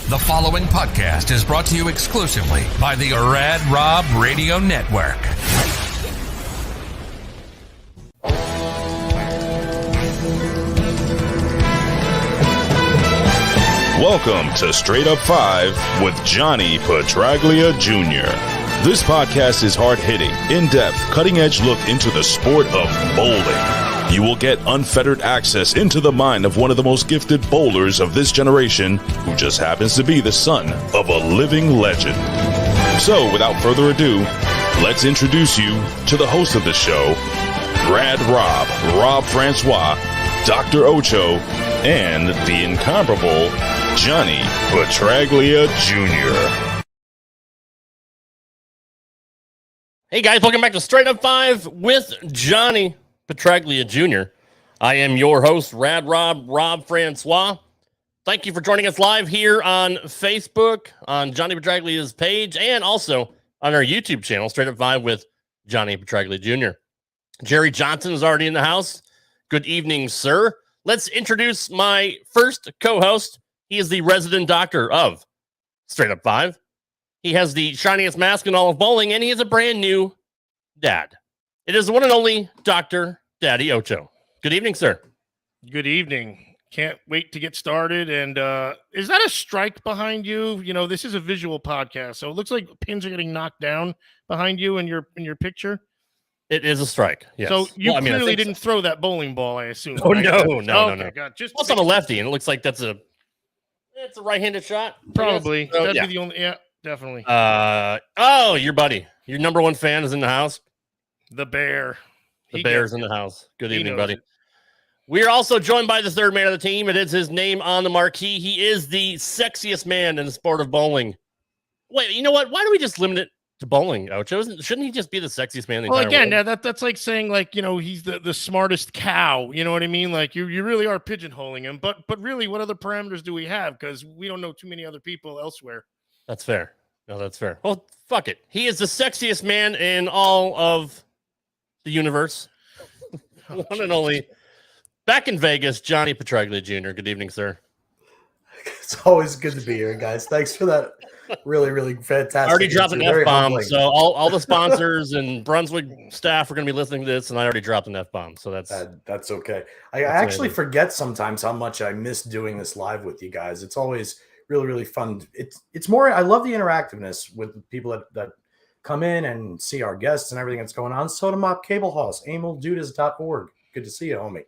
The following podcast is brought to you exclusively by the Rad Rob Radio Network. Welcome to Straight Up 5 with Johnny Petraglia Jr. This podcast is hard-hitting, in-depth, cutting-edge look into the sport of bowling. You will get unfettered access into the mind of one of the most gifted bowlers of this generation, who just happens to be the son of a living legend. So, without further ado, let's introduce you to the host of the show, Rad Rob Francois, Dr. Ocho, and the incomparable Johnny Petraglia Jr. Hey guys, welcome back to Straight Up 5 with Johnny Petraglia Jr. I am your host, Rad Rob Francois. Thank you for joining us live here on Facebook, on Johnny Petraglia's page, and also on our YouTube channel, Straight Up 5 with Johnny Petraglia Jr. Jerry Johnson is already in the house. Good evening, sir. Let's introduce my first co-host. He is the resident doctor of Straight Up 5. He has the shiniest mask in all of bowling, and he is a brand new dad. It is the one and only Dr. Daddy Ocho. Good evening, sir. Good evening. Can't wait to get started. And is that a strike behind you? You know, this is a visual podcast, so it looks like pins are getting knocked down behind you in your picture. It is a strike. Yes. So you clearly I didn't throw that bowling ball, I assume. Oh, right? no. God, Plus, I'm a lefty, and it looks like it's a right-handed shot. Probably. So, That'd be the only. Yeah, definitely. Your buddy, your number one fan is in the house. The Bear. The Bear's in the house. Good evening, buddy. We are also joined by the third man of the team. It is his name on the marquee. He is the sexiest man in the sport of bowling. Wait, you know what? Why do we just limit it to bowling, Ocho? Shouldn't he just be the sexiest man in the entire world? That's like saying, like, you know, he's the smartest cow. You know what I mean? Like, you really are pigeonholing him. But really, what other parameters do we have? Because we don't know too many other people elsewhere. That's fair. No, that's fair. Well, fuck it. He is the sexiest man in all of the universe. One and only. Back in Vegas, Johnny Petraglia Jr. Good evening, sir. It's always good to be here, guys. Thanks for that. Really, really fantastic. I already dropped an F-bomb, so all the sponsors and Brunswick staff are going to be listening to this, and I already dropped an F-bomb, so that's okay. I actually forget sometimes how much I miss doing this live with you guys. It's always really, really fun. It's more. I love the interactiveness with people that come in and see our guests and everything that's going on. Soda Mop Cable House, ameldudas.org. Good to see you, homie.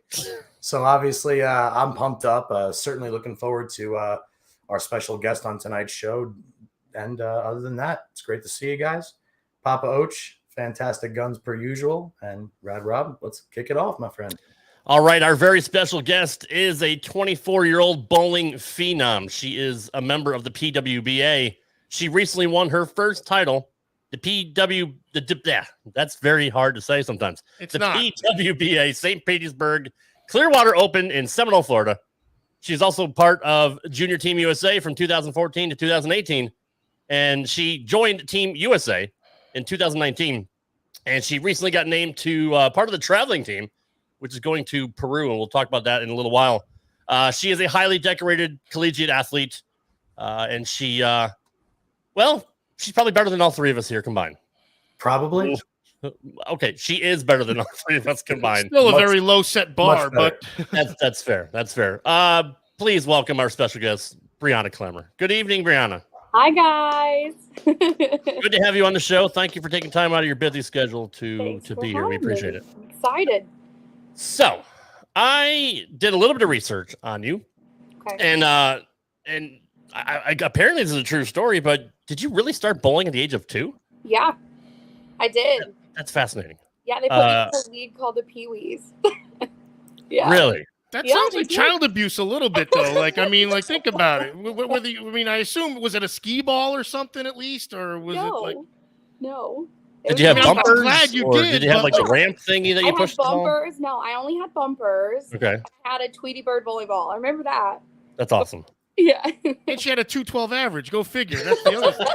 So obviously, I'm pumped up. Certainly looking forward to our special guest on tonight's show. And other than that, it's great to see you guys. Papa Och, fantastic guns per usual. And Rad Rob, let's kick it off, my friend. All right, our very special guest is a 24-year-old bowling phenom. She is a member of the PWBA. She recently won her first title. That's very hard to say sometimes. PWBA St. Petersburg Clearwater Open in Seminole, Florida. She's also part of Junior Team USA from 2014 to 2018. And she joined Team USA in 2019. And she recently got named to part of the traveling team, which is going to Peru. And we'll talk about that in a little while. She is a highly decorated collegiate athlete. And she, she's probably better than all three of us here combined. Probably. Okay, she is better than all three of us combined. Still a very low set bar, but that's fair. That's fair. Please welcome our special guest, Breanna Clemmer. Good evening, Breanna. Hi, guys. Good to have you on the show. Thank you for taking time out of your busy schedule to be here. We appreciate it. I'm excited. So, I did a little bit of research on you, and I apparently this is a true story. But did you really start bowling at the age of 2? Yeah, I did. That's fascinating. Yeah, they put me in a league called the Pee-wees. Yeah. Really? That sounds like child abuse a little bit, though. Like, I mean, like, think about it. I assume, was it a skee ball or something at least? Or was it like. No. Did you have bumpers? I'm glad you did. Did you have like the ramp thingy that you pushed? Bumpers. No, I only had bumpers. Okay. I had a Tweety Bird bowling ball. I remember that. That's awesome. Yeah. And she had a 212 average. Go figure. That's the other thing.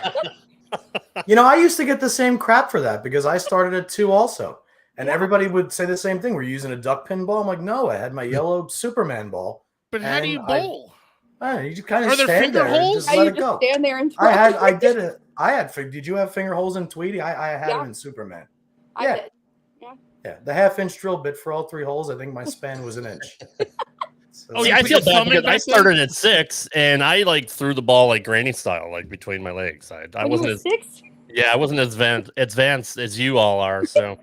You know, I used to get the same crap for that because I started at 2 also. And everybody would say the same thing. We're using a duck pin ball. I'm like, no, I had my yellow Superman ball. But how do you bowl? You just kind Are of there stand finger there and holes? just let it go. Stand there and throw. I did it. Did you have finger holes in Tweety? I had them in Superman. I Yeah. did. Yeah, the half-inch drill bit for all 3 holes. I think my span was an inch. So, Oh, Yeah, you I put feel your bad thumb in because I back then? started at 6 and I like threw the ball like granny style, like between my legs. I When you wasn't were as 6? yeah, I wasn't as advanced as you all are. So,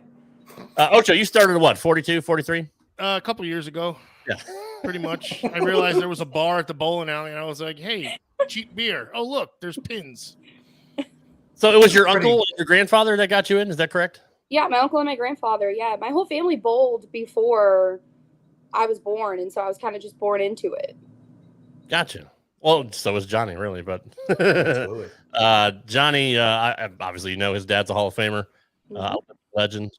Ocho, you started at what? 42, 43? A couple years ago, Yeah. pretty much. I realized there was a bar at the bowling alley, and I was like, "Hey, cheap beer. Oh, look, there's pins." So it was your uncle and your grandfather that got you in. Is that correct? Yeah, my uncle and my grandfather. Yeah, my whole family bowled before I was born, and so I was kind of just born into it. Gotcha. Well, so was Johnny, really, but absolutely. Johnny, obviously, you know his dad's a Hall of Famer, Mhm. legend,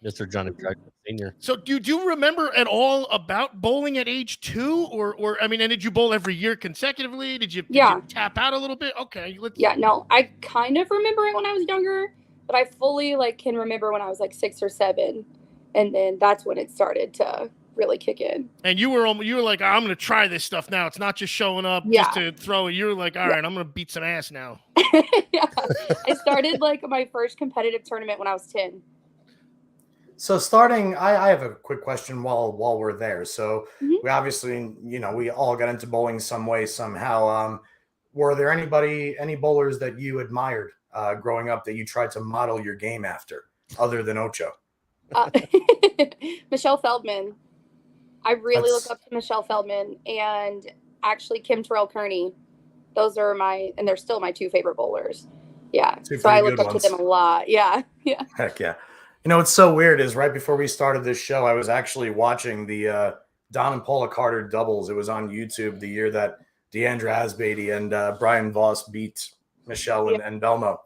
Mr. Johnny Petraglia Jr. So, do you remember at all about bowling at age 2, or I mean, and did you bowl every year consecutively? Did you tap out a little bit? Okay, Yeah, no, I kind of remember it when I was younger, but I fully can remember when I was like 6 or 7, and then that's when it started to really kick in. And you were like, I'm going to try this stuff now. It's not just showing up just to throw it. You're like, all right, I'm going to beat some ass now. Yeah, I started my first competitive tournament when I was 10. So starting, I have a quick question while we're there. So Mhm. we obviously, we all got into bowling some way, somehow. Were there any bowlers that you admired growing up that you tried to model your game after, other than Ocho? Michelle Feldman. I really look up to Michelle Feldman and actually Kim Terrell-Kearney. Those are and they're still my 2 favorite bowlers. Yeah. So I look up to them a lot. Yeah. Yeah. Heck yeah. What's so weird is right before we started this show, I was actually watching the Don and Paula Carter doubles. It was on YouTube the year that Deandra Asbeatty and Brian Voss beat Michelle and Belmo.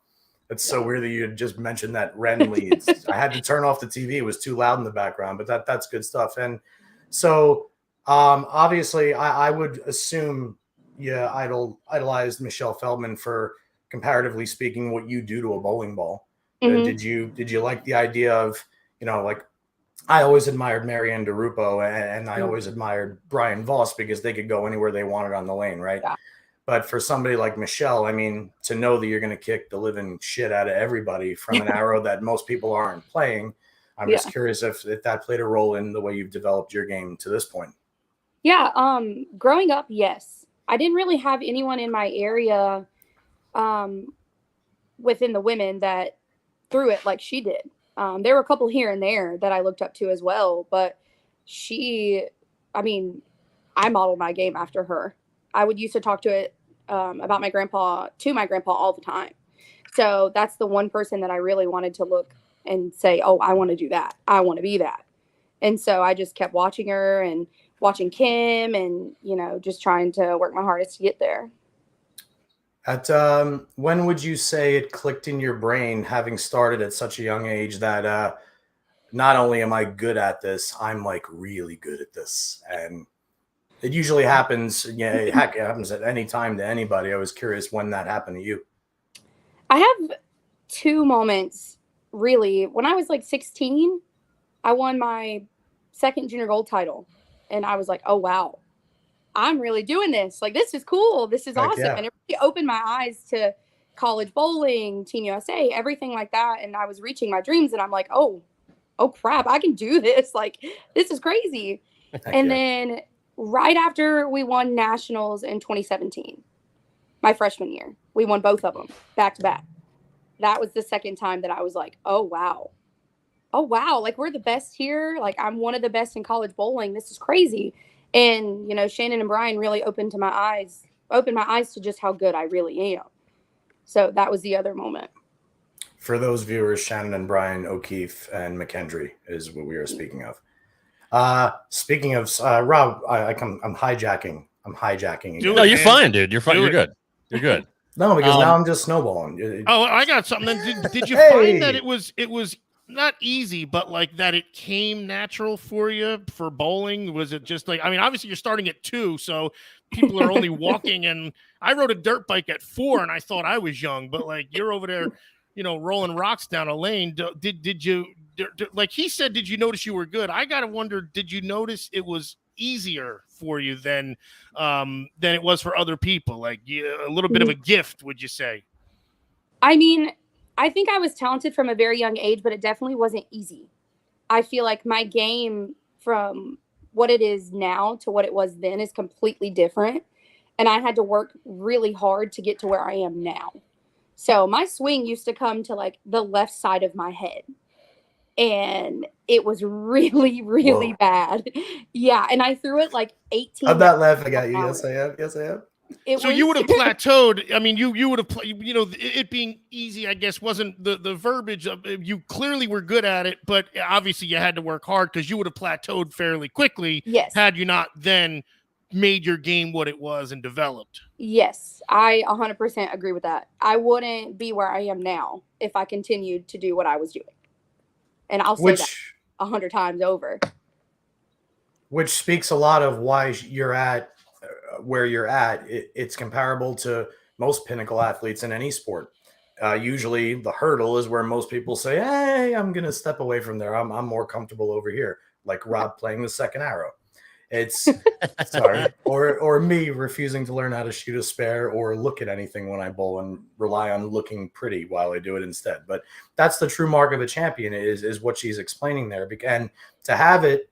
It's so weird that you had just mentioned that randomly. I had to turn off the TV. It was too loud in the background, but that's good stuff. And so obviously I would assume you idolized Michelle Feldman for, comparatively speaking, what you do to a bowling ball. Mm-hmm. Did you like the idea of, I always admired Marianne DeRupo and I always admired Brian Voss because they could go anywhere they wanted on the lane, right? Yeah. But for somebody like Michelle, I mean, to know that you're going to kick the living shit out of everybody from an arrow that most people aren't playing, I'm just curious if that played a role in the way you've developed your game to this point. Yeah. Growing up, yes. I didn't really have anyone in my area within the women that threw it like she did. There were a couple here and there that I looked up to as well, but I modeled my game after her. I would used to talk to it about my grandpa all the time. So that's the one person that I really wanted to look and say, oh, I want to do that. I want to be that. And so I just kept watching her and watching Kim and, just trying to work my hardest to get there. When would you say it clicked in your brain, having started at such a young age, that not only am I good at this, I'm really good at this? And it usually happens. It happens at any time to anybody. I was curious when that happened to you. I have 2 moments, really. When I was 16, I won my 2nd junior gold title. And I was like, oh, wow, I'm really doing this. This is cool. This is awesome. Yeah. And it really opened my eyes to college bowling, Team USA, everything like that. And I was reaching my dreams and I'm like, oh crap, I can do this. This is crazy. And then right after we won nationals in 2017, my freshman year, we won both of them back to back. That was the second time that I was like, oh, wow. We're the best here. I'm one of the best in college bowling. This is crazy. And, Shannon and Brian really opened my eyes to just how good I really am. So that was the other moment. For those viewers, Shannon and Brian O'Keefe and McKendry is what we are speaking of. Speaking of Rob, I'm hijacking. No, you're fine, dude. You're fine. You're good. You're good. No, because now I'm just snowballing. Oh, I got something. Did you find that it was not easy, but that it came natural for you for bowling? Was it just obviously you're starting at 2, so people are only walking, and I rode a dirt bike at 4 and I thought I was young, but you're over there, rolling rocks down a lane. Did you, like he said, did you notice you were good? I got to wonder, did you notice it was easier for you than it was for other people? Like a little bit of a gift, would you say? I mean, I think I was talented from a very young age, but it definitely wasn't easy. I feel like my game from what it is now to what it was then is completely different. And I had to work really hard to get to where I am now. So my swing used to come to like the left side of my head. And it was really, really bad. Yeah. And I threw it like 18. I'm not laughing at you. Yes, I am. Yes, I am. You would have plateaued. I mean, you would have, it being easy, I guess, wasn't the verbiage of, you clearly were good at it, but obviously you had to work hard because you would have plateaued fairly quickly. Yes. Had you not then made your game what it was and developed. Yes, I 100% agree with that. I wouldn't be where I am now if I continued to do what I was doing. And I'll say that 100 times over. Which speaks a lot of why you're at where you're at. It's comparable to most pinnacle athletes in any sport. Usually the hurdle is where most people say, hey, I'm going to step away from there. I'm more comfortable over here. Like Rob playing the second arrow. It's sorry, or me refusing to learn how to shoot a spare or look at anything when I bowl and rely on looking pretty while I do it instead. But that's the true mark of a champion is what she's explaining there. And to have it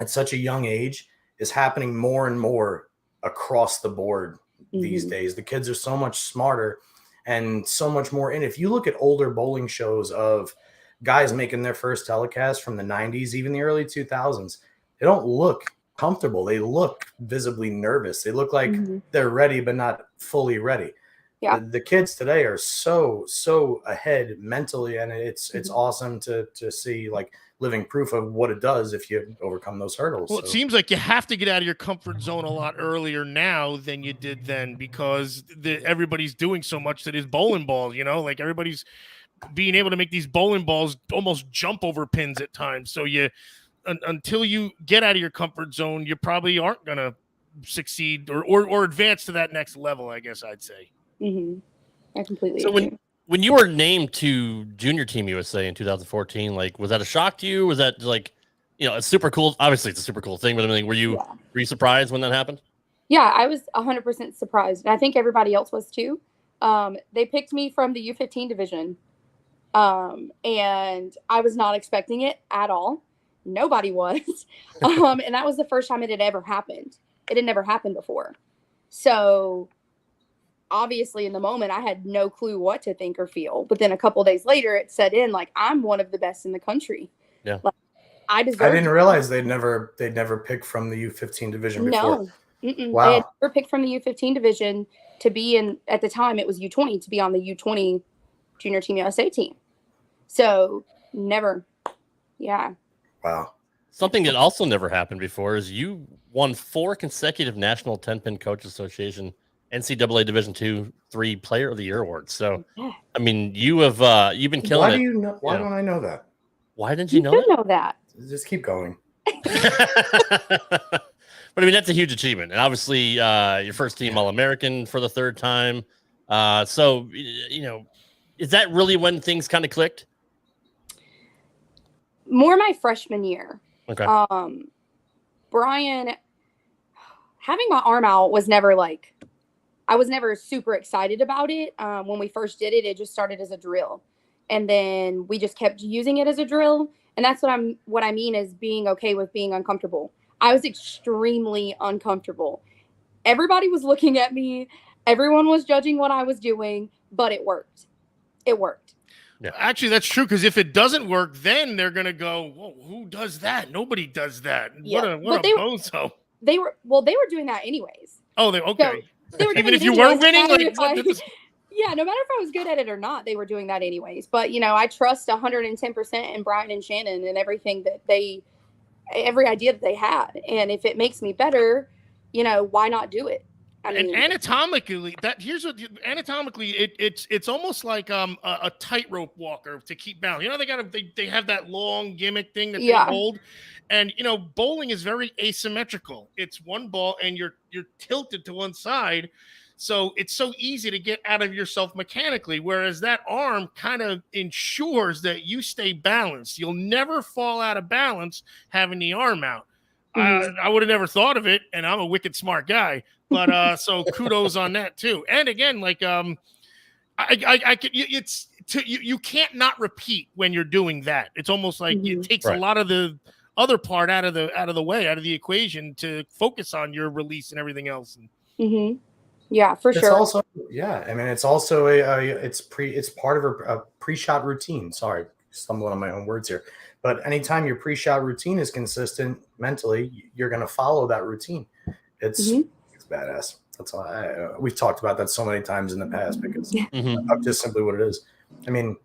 at such a young age is happening more and more across the board these days. The kids are so much smarter and so much more. And if you look at older bowling shows of guys making their first telecast from the 90s, even the early 2000s, they don't look comfortable. They look visibly nervous. They look like they're ready, but not fully ready. Yeah. The kids today are so ahead mentally, and it's awesome to see like living proof of what it does if you overcome those hurdles. Well, it seems like you have to get out of your comfort zone a lot earlier now than you did then, because everybody's doing so much that is bowling balls, like everybody's being able to make these bowling balls almost jump over pins at times. So until you get out of your comfort zone, you probably aren't going to succeed or advance to that next level, I guess I'd say. I completely agree. When you were named to Junior Team USA in 2014, like, was that a shock to you? Was that like, it's super cool. Obviously it's a super cool thing, but I mean, were you surprised when that happened? Yeah, I was 100% surprised. And I think everybody else was too. They picked me from the U15 division. And I was not expecting it at all. Nobody was. And that was the first time it had ever happened. It had never happened before. So obviously in the moment I had no clue what to think or feel. But then a couple of days later it set in like I'm one of the best in the country. Yeah. Like, I didn't realize they'd never picked from the U15 division before. No. Wow. They had never picked from the U15 division to be in, at the time it was U20, to be on the U20 Junior Team USA team. So never. Yeah. Wow. Something that also never happened before is you won 4 consecutive National 10-Pin Coach Association NCAA Division II, 3 Player of the Year awards. So, I mean, you've been killing it. Why don't I know that? Why didn't you know that? Know that? Just keep going. But I mean, that's a huge achievement. And obviously, your first team All-American for the 3rd time. So, is that really when things kind of clicked? More my freshman year. Okay. Brian, having my arm out was never like, I was never super excited about it. When we first did it, it just started as a drill. And then we just kept using it as a drill. And that's what I mean is being okay with being uncomfortable. I was extremely uncomfortable. Everybody was looking at me. Everyone was judging what I was doing, but it worked. It worked. Yeah. Actually, that's true, because if it doesn't work, then they're going to go, whoa, who does that? Nobody does that. Yeah. What a bozo. They were doing that anyways. Oh, okay. So they were even if you were winning? Yeah, no matter if I was good at it or not, they were doing that anyways. But, I trust 110% in Brian and Shannon and everything that every idea that they had. And if it makes me better, why not do it? I mean, and anatomically, it's almost like a tightrope walker to keep balance. They have that long gimmick thing that they hold, and bowling is very asymmetrical. It's one ball, and you're tilted to one side, so it's so easy to get out of yourself mechanically. Whereas that arm kind of ensures that you stay balanced. You'll never fall out of balance having the arm out. I would have never thought of it, and I'm a wicked smart guy. But so kudos on that too. And again, like you can't not repeat when you're doing that. It's almost like it takes a lot of the other part out of the way, out of the equation, to focus on your release and everything else. Yeah, for sure. Also, I mean, it's also it's part of a pre-shot routine. Sorry, stumbling on my own words here. But anytime your pre-shot routine is consistent mentally, you're going to follow that routine. It's badass. That's why we've talked about that so many times in the past, because that's just simply what it is. I mean,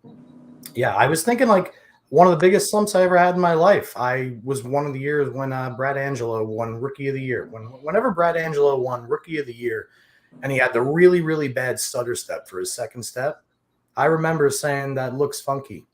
I was thinking, like, one of the biggest slumps I ever had in my life. I was one of the years when Brad Angelo won Rookie of the Year. Whenever Brad Angelo won Rookie of the Year, and he had the really, really bad stutter step for his second step, I remember saying, that looks funky.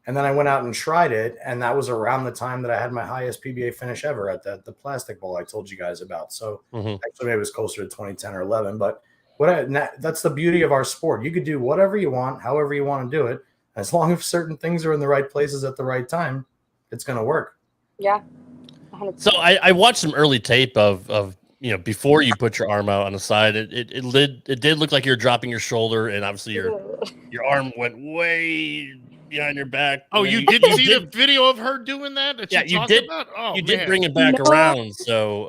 And then I went out and tried it, and that was around the time that I had my highest PBA finish ever at the plastic ball I told you guys about. So actually maybe it was closer to 2010 or 11. But that's the beauty of our sport. You could do whatever you want, however you want to do it. As long as certain things are in the right places at the right time, it's going to work. Yeah. 100%. So I watched some early tape of before you put your arm out on the side. It did look like you were dropping your shoulder, and obviously your arm went way behind your back. Oh, you did see the video of her doing that? You did. About? Oh, you did bring it back around. So,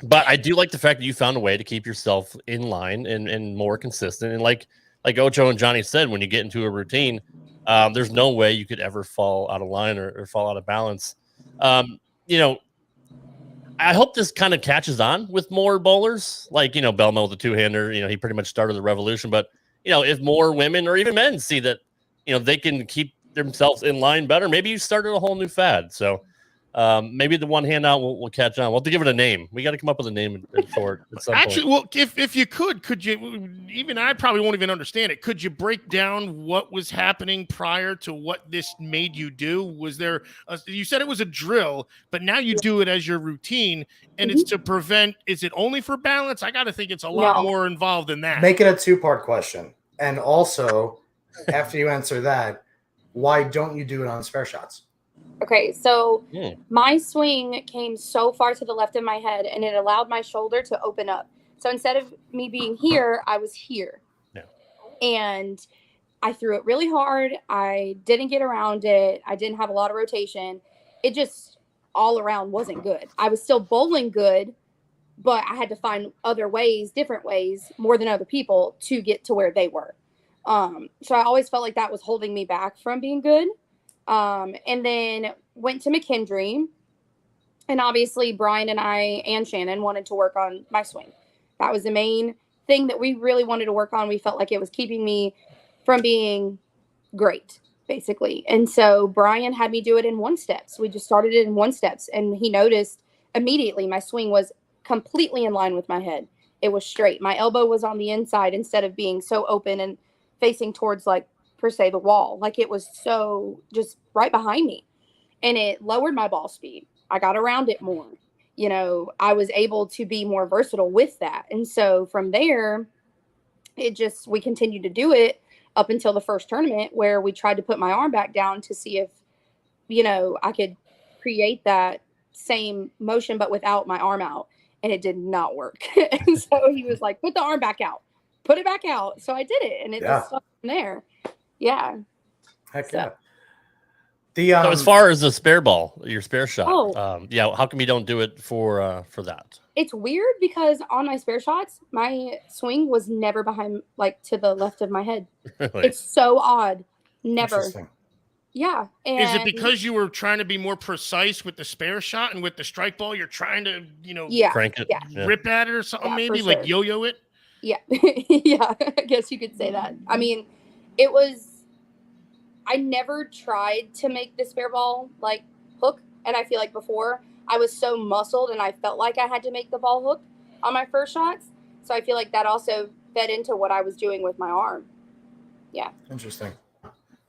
but I do like the fact that you found a way to keep yourself in line and more consistent. And like Ocho and Johnny said, when you get into a routine, there's no way you could ever fall out of line or fall out of balance. I hope this kind of catches on with more bowlers, like, Belmo, the two-hander, he pretty much started the revolution. But, if more women or even men see that, they can keep themselves in line better, maybe you started a whole new fad. So maybe the one hand out will catch on. We'll have to give it a name. We got to come up with a name for it at some Actually, point. well, if you could you, even I probably won't even understand it. Could you break down what was happening prior to what this made you do? Was there, you said it was a drill, but now you do it as your routine, and it's to prevent, is it only for balance? I got to think it's a lot more involved than that. Make it a two-part question. And also, after you answer that, why don't you do it on spare shots? Okay, so my swing came so far to the left of my head, and it allowed my shoulder to open up. So instead of me being here, I was here. Yeah. And I threw it really hard. I didn't get around it. I didn't have a lot of rotation. It just all around wasn't good. I was still bowling good, but I had to find other ways, different ways, more than other people to get to where they were. So I always felt like that was holding me back from being good. And then went to McKendree, and obviously Brian and I and Shannon wanted to work on my swing. That was the main thing that we really wanted to work on. We felt like it was keeping me from being great, basically. And so Brian had me do it in one steps. We just started it in one steps, and he noticed immediately my swing was completely in line with my head. It was straight. My elbow was on the inside instead of being so open and facing towards, like, per se, the wall. Like, it was so just right behind me, and it lowered my ball speed. I got around it more. I was able to be more versatile with that. And so from there, we continued to do it up until the first tournament, where we tried to put my arm back down to see if, I could create that same motion, but without my arm out. And it did not work. And so he was like, put the arm back out, put it back out. So I did it, and it just stuck from there. Yeah. Heck so. Yeah. So as far as the spare ball, your spare shot, Oh. how come you don't do it for that? It's weird because on my spare shots, my swing was never behind, like, to the left of my head. Really? It's so odd. Never. Interesting. Yeah. And is it because you were trying to be more precise with the spare shot, and with the strike ball, you're trying to, crank it, rip at it or something, maybe for like sure. yo-yo it? Yeah. Yeah. I guess you could say that. I mean, I never tried to make the spare ball like hook. And I feel like before I was so muscled, and I felt like I had to make the ball hook on my first shots. So I feel like that also fed into what I was doing with my arm. Yeah. Interesting.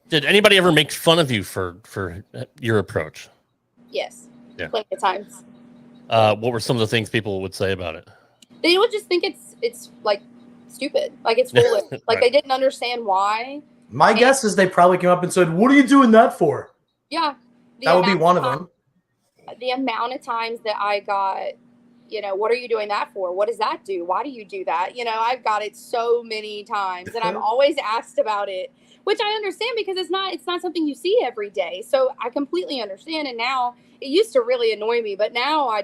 Did anybody ever make fun of you for your approach? Yes. Yeah. Plenty of times. What were some of the things people would say about it? They would just think it's like stupid. Like, it's foolish. Like, Right. They didn't understand why. My guess is they probably came up and said, "What are you doing that for?" Yeah. That would be one of them. the amount of times that I got, what are you doing that for? What does that do? Why do you do that? I've got it so many times, and I'm always asked about it, which I understand because it's not something you see every day. So I completely understand. And now it used to really annoy me, but now I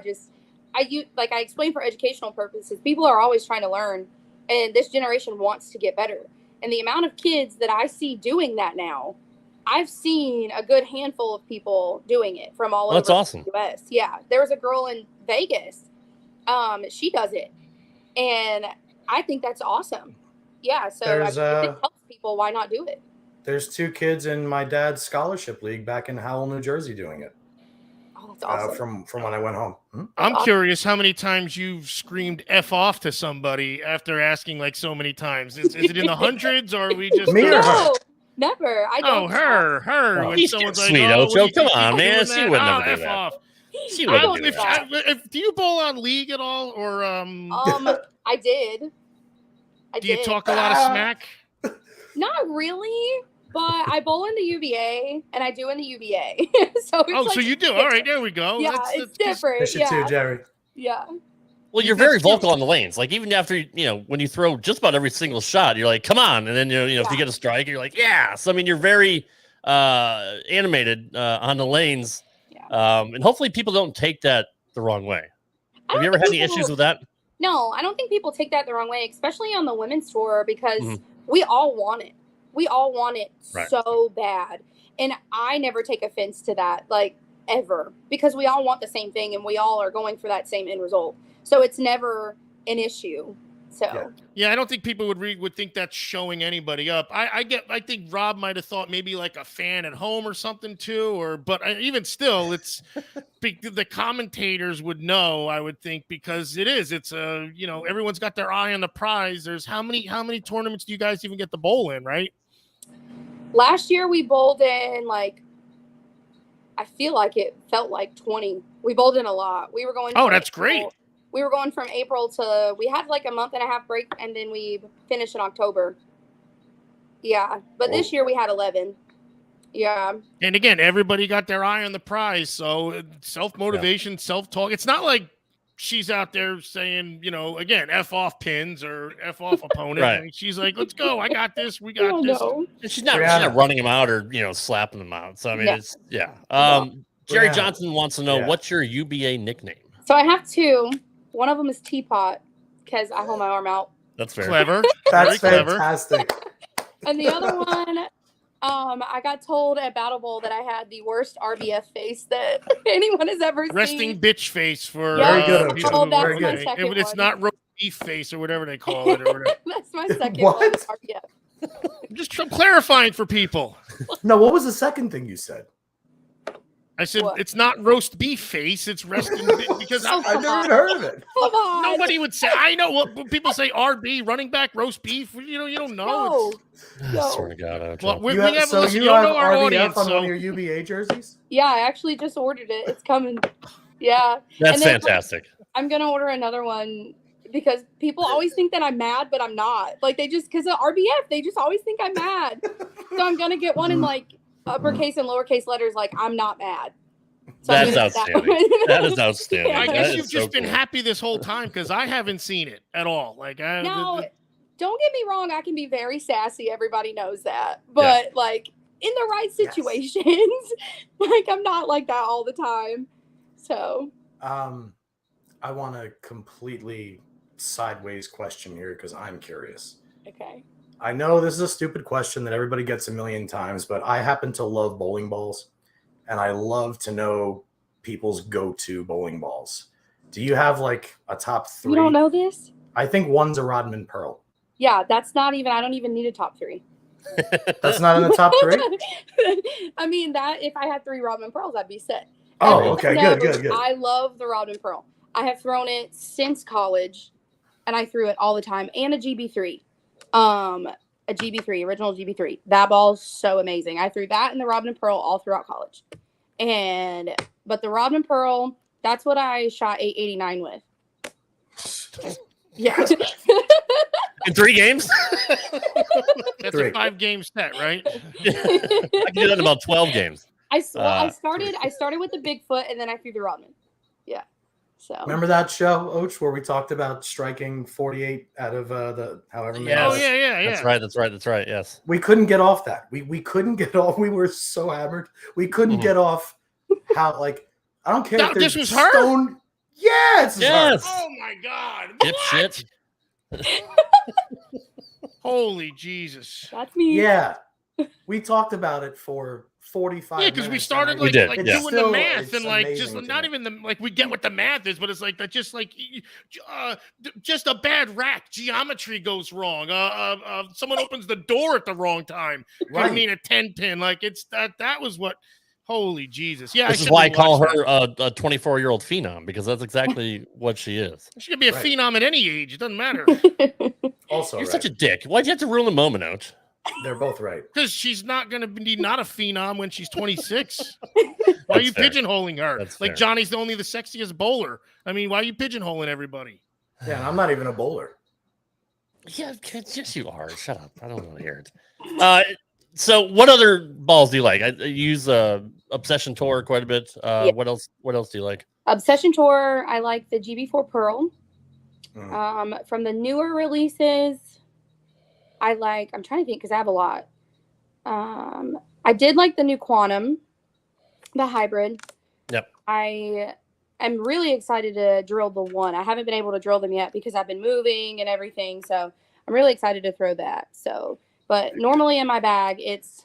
explain for educational purposes, people are always trying to learn, and this generation wants to get better. And the amount of kids that I see doing that now, I've seen a good handful of people doing it from all over That's awesome. the US. Yeah. There was a girl in Vegas. She does it. And I think that's awesome. Yeah. So if it helps people, why not do it? There's 2 kids in my dad's scholarship league back in Howell, New Jersey doing it. Oh, that's awesome. From when I went home. I'm curious how many times you've screamed F off to somebody after asking like so many times. Is it in the hundreds, or are we just me or her? Never. I don't. Her. Oh, when he's someone's sweet, like, Ocho. Come on, man. She would never do F that. off. She wouldn't do that. Do you bowl on league at all, or I did. Do you talk a lot of smack? Not really, but I bowl in the UVA and I do in the UVA. So so you do. All right, there we go. Yeah, it's different. Miss you too, Jerry. Yeah. Well, you're very vocal on the lanes. Like, even after, when you throw just about every single shot, you're like, come on. And then, if you get a strike, you're like, yeah. So, I mean, you're very animated on the lanes. Yeah. And hopefully people don't take that the wrong way. Have you ever had any issues with that? No, I don't think people take that the wrong way, especially on the women's tour, because we all want it. We all want it so bad. And I never take offense to that, like, ever, because we all want the same thing and we all are going for that same end result. So it's never an issue. So yeah, I don't think people would think that's showing anybody up. I think Rob might have thought maybe like a fan at home or something too, but even still, it's the commentators would know, I would think, because it's everyone's got their eye on the prize. There's how many tournaments do you guys even get to bowl in, right? Last year we bowled in I feel like it felt like 20. We bowled in a lot. We were going. Oh, that's great. We were going from April to, we had like a month and a half break, and then we finished in October. Yeah. But this year we had 11. Yeah. And again, everybody got their eye on the prize. So self-motivation, self-talk. It's not like she's out there saying, again, F off pins or F off opponent. Right. And she's like, let's go. I got this. We got this. No. And she's not running them out or, slapping them out. So, I mean, it's, Jerry Johnson wants to know, what's your UBA nickname? So I have 2. One of them is Teapot because I hold my arm out. That's fair. Clever. That's clever. Fantastic. And the other one, I got told at Battle Bowl that I had the worst RBF face that anyone has ever Resting seen. Resting bitch face for very good. That's my second It's not roast beef face or whatever they call it. Or that's my second one. RBF. I'm just clarifying for people. No, what was the second thing you said? I said, It's not roast beef face, it's resting because I've never heard of it. Come on. Nobody would say, I know when people say RB, running back, roast beef, you don't know. No. I swear to God. Well, we you have have our RBF audience on one of your UBA jerseys? Yeah, I actually just ordered it. It's coming. Yeah. That's fantastic. I'm going to order another one because people always think that I'm mad, but I'm not. Like, because of RBF, they just always think I'm mad. So I'm going to get one in uppercase and lowercase letters, like, I'm not mad. So that's outstanding. That is outstanding. Yeah. I guess you've just been happy this whole time because I haven't seen it at all. Like, now, don't get me wrong, I can be very sassy. Everybody knows that. But in the right situations, I'm not like that all the time. So I want a completely sideways question here because I'm curious. Okay. I know this is a stupid question that everybody gets a million times, but I happen to love bowling balls, and I love to know people's go-to bowling balls. Do you have like a top 3? You don't know this? I think one's a Rodman Pearl. Yeah, that's not even, I don't even need a top 3. That's not in the top 3? I mean, that if I had 3 Rodman Pearls, I'd be set. Oh, okay, good. I love the Rodman Pearl. I have thrown it since college, and I threw it all the time, and a GB3. A GB3, original GB3. That ball's so amazing. I threw that and the Rodman Pearl all throughout college. But the Rodman Pearl, that's what I shot 889 with. Yeah. In 3 games? That's 3. A 5-game set, right? I can do that in about 12 games. I started with the Bigfoot, and then I threw the Rodman. Yeah. So remember that show, Oach, where we talked about striking 48 out of the however many? Oh yeah. That's right. Yes. We couldn't get off that. We couldn't get off. We were so hammered. We couldn't get off how, like, I don't care if this there's was her? stone. Yes. Oh my God. Shit. Holy Jesus. that's me. Yeah. We talked about it for 45 minutes. Yeah, because we started and We did, like yeah. doing the math It's and like just amazing to not me. even the like we get what the math is, but it's like that just like just a bad rack. Geometry goes wrong. Someone opens the door at the wrong time. Could Right. mean a 10 pin. Like it's that was what. Holy Jesus. Yeah. This is why I call her a 24-year-old phenom, because that's exactly what she is. She could be a Right. phenom at any age. It doesn't matter. Also, You're right. such a dick. Why'd you have to ruin the moment, Ouch? They're both right. Because she's not going to be not a phenom when she's 26. Why are you fair. pigeonholing her? That's Like fair. Johnny's only the sexiest bowler. I mean, why are you pigeonholing everybody? Yeah, and I'm not even a bowler. Yeah, yes, you are. Shut up. I don't want to hear it. So what other balls do you like? I use Obsession Tour quite a bit. Yeah. What else do you like? Obsession Tour, I like the GB4 Pearl. Mm. From the newer releases, I'm trying to think because I have a lot. I did like the new Quantum, the hybrid. Yep. I am really excited to drill the one. I haven't been able to drill them yet because I've been moving and everything. So I'm really excited to throw that. So, but normally in my bag, it's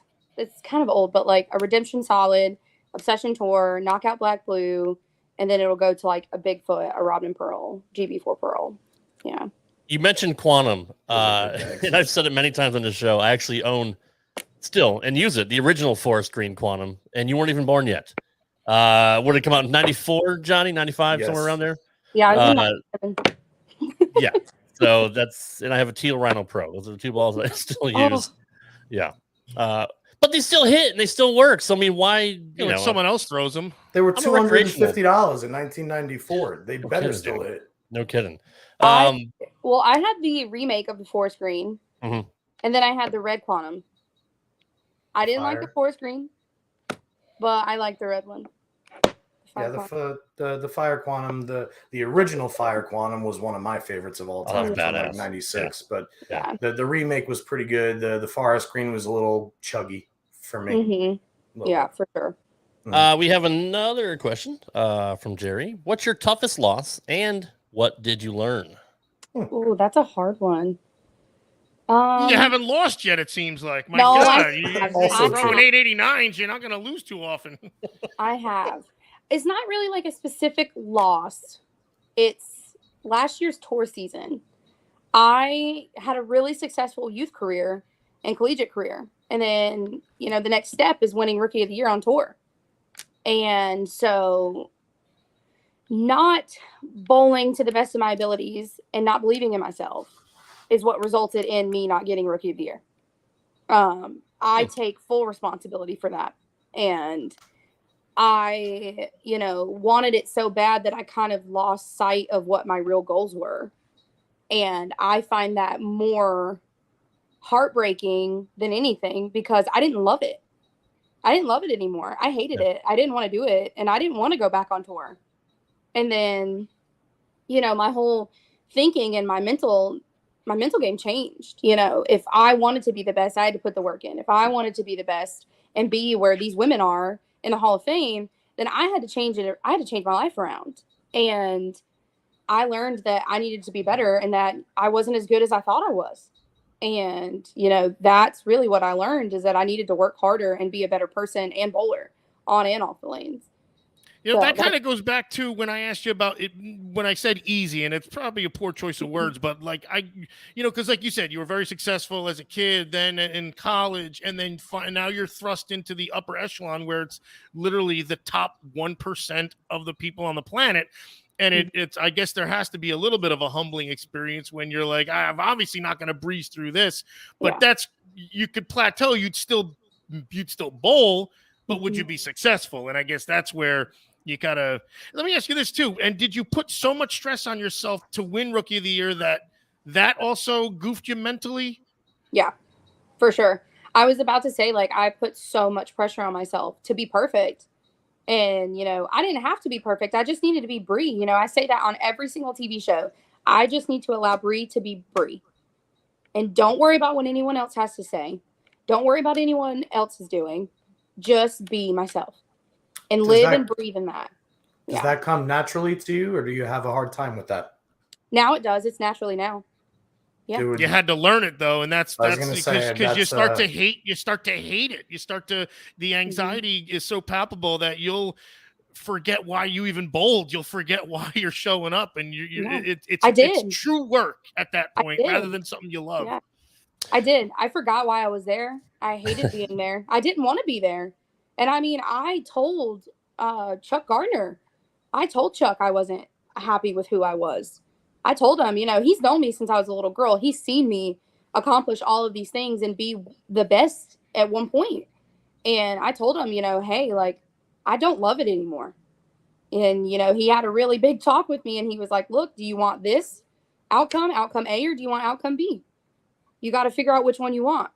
kind of old, but like a Redemption Solid, Obsession Tour, Knockout Black Blue, and then it'll go to like a Bigfoot, a Rodman Pearl, GB4 Pearl. Yeah. You mentioned Quantum, Those are good bags. and I've said it many times on the show. I actually own still and use it, the original forest green Quantum, and you weren't even born yet. Would it come out in 94, Johnny? 95, Yes. somewhere around there? Yeah. I was in 97. Yeah. So and I have a Teal Rhino Pro. Those are the two balls that I still use. Yeah. But they still hit and they still work. So I mean, why? You know, someone else throws them. They were I'm a recreational. $250 in 1994. They better kidding, still dude. hit. No kidding. Well, I had the remake of the forest green, Mhm. and then I had the red Quantum. I didn't like the Fire. forest green, but I like the red one. Yeah, the Fire Quantum, the original Fire Quantum was one of my favorites of all Oh, time. that's from like badass. 96, but Yeah. the remake was pretty good. The forest green was a little chuggy for me. Mm-hmm. A little Yeah, bit. for sure. We have another question from Jerry. What's your toughest loss and what did you learn? Ooh, that's a hard one. You haven't lost yet, it seems like. My No, God, I you're have. throwing 889s. You're not going to lose too often. I have. It's not really like a specific loss. It's last year's tour season. I had a really successful youth career and collegiate career. And then, the next step is winning Rookie of the Year on tour. And so not bowling to the best of my abilities and not believing in myself is what resulted in me not getting Rookie of the Year. I take full responsibility for that. And I, wanted it so bad that I kind of lost sight of what my real goals were. And I find that more heartbreaking than anything because I didn't love it. I didn't love it anymore. I hated it. I didn't want to do it. And I didn't want to go back on tour. And then, my whole thinking and my mental game changed. If I wanted to be the best, I had to put the work in. If I wanted to be the best and be where these women are in the Hall of Fame, then I had to change it. I had to change my life around. And I learned that I needed to be better and that I wasn't as good as I thought I was. And, that's really what I learned is that I needed to work harder and be a better person and bowler on and off the lanes. That kind of goes back to when I asked you about it, when I said easy, and it's probably a poor choice of words, but like because like you said, you were very successful as a kid, then in college, and then now you're thrust into the upper echelon where it's literally the top 1% of the people on the planet. And it's, I guess there has to be a little bit of a humbling experience when you're like, I'm obviously not going to breeze through this, but you could plateau, you'd still bowl, but would you be successful? And I guess that's where you gotta, let me ask you this too. And did you put so much stress on yourself to win Rookie of the Year that also goofed you mentally? Yeah, for sure. I was about to say, like, I put so much pressure on myself to be perfect. And, you know, I didn't have to be perfect. I just needed to be Bree. You know, I say that on every single TV show. I just need to allow Bree to be Bree. And don't worry about what anyone else has to say. Don't worry about anyone else is doing. Just be myself. And live and breathe in that. Does that come naturally to you, or do you have a hard time with that? Now it does. It's naturally now. Yeah. Dude, you had to learn it though, and that's because you start to hate it. The anxiety is so palpable that you'll forget why you even bowled. You'll forget why you're showing up, and it's true work at that point rather than something you love. Yeah. I did. I forgot why I was there. I hated being there. I didn't want to be there. And I mean, I told Chuck Gardner, I told Chuck I wasn't happy with who I was. I told him, you know, he's known me since I was a little girl. He's seen me accomplish all of these things and be the best at one point. And I told him, you know, hey, like, I don't love it anymore. And, you know, he had a really big talk with me and he was like, look, do you want this outcome A, or do you want outcome B? You got to figure out which one you want.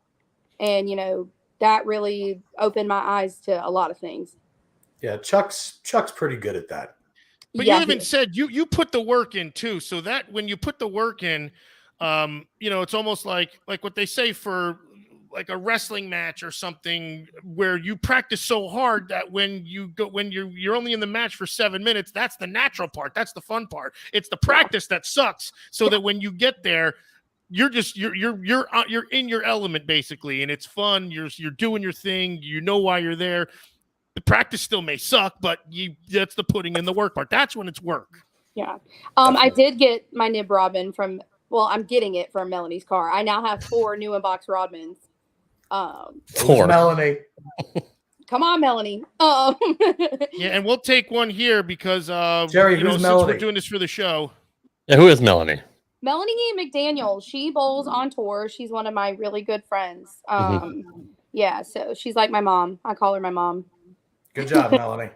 And, you know, that really opened my eyes to a lot of things. Yeah, Chuck's pretty good at that. But you even said you put the work in too. So that when you put the work in, you know, it's almost like what they say for like a wrestling match or something where you practice so hard that when you're only in the match for 7 minutes, that's the natural part. That's the fun part. It's the practice that sucks. So that when you get there, you're in your element basically, and it's fun. You're doing your thing. You know why you're there. The practice still may suck, but that's the putting in the work part. That's when it's work. Yeah. I did get my nib Rodman I'm getting it from Melanie's car. I now have 4 new in-box Rodmans. 4. Melanie. Come on, Melanie. Yeah, and we'll take one here because Jerry, who's since Melanie? we're doing this for the show. Yeah, who is Melanie? Melanie McDaniel. She bowls on tour. She's one of my really good friends. Yeah, so she's like my mom. I call her my mom. Good job, Melanie.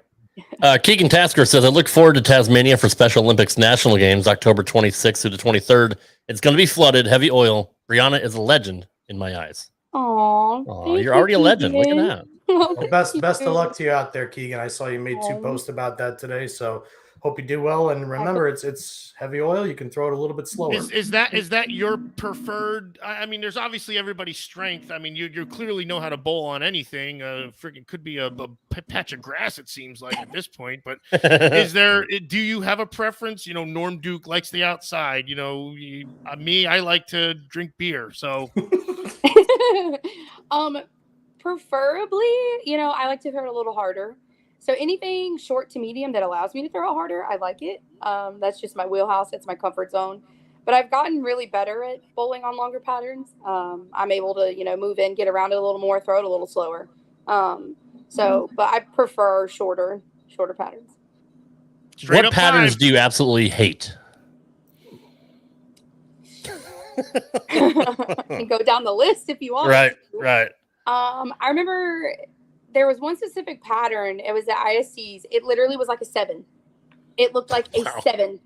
Keegan Tasker says, I look forward to Tasmania for Special Olympics National Games, October 26th through the 23rd. It's going to be flooded, heavy oil. Breanna is a legend in my eyes. Aw, you're already a legend. Look at that. Well, best of luck to you out there, Keegan. I saw you made 2 posts about that today, so hope you do well. And remember, it's heavy oil. You can throw it a little bit slower. Is that your preferred? I mean, there's obviously everybody's strength. I mean, you clearly know how to bowl on anything. Freaking could be a patch of grass. It seems like at this point. But do you have a preference? You know, Norm Duke likes the outside. You know, I like to drink beer. So, preferably, you know, I like to throw it a little harder. So anything short to medium that allows me to throw it harder, I like it. That's just my wheelhouse. It's my comfort zone. But I've gotten really better at bowling on longer patterns. I'm able to, you know, move in, get around it a little more, throw it a little slower. But I prefer shorter patterns. What patterns do you absolutely hate? And go down the list if you want. Right. I remember there was one specific pattern. It was the ISCs. It literally was like a 7. It looked like a 7.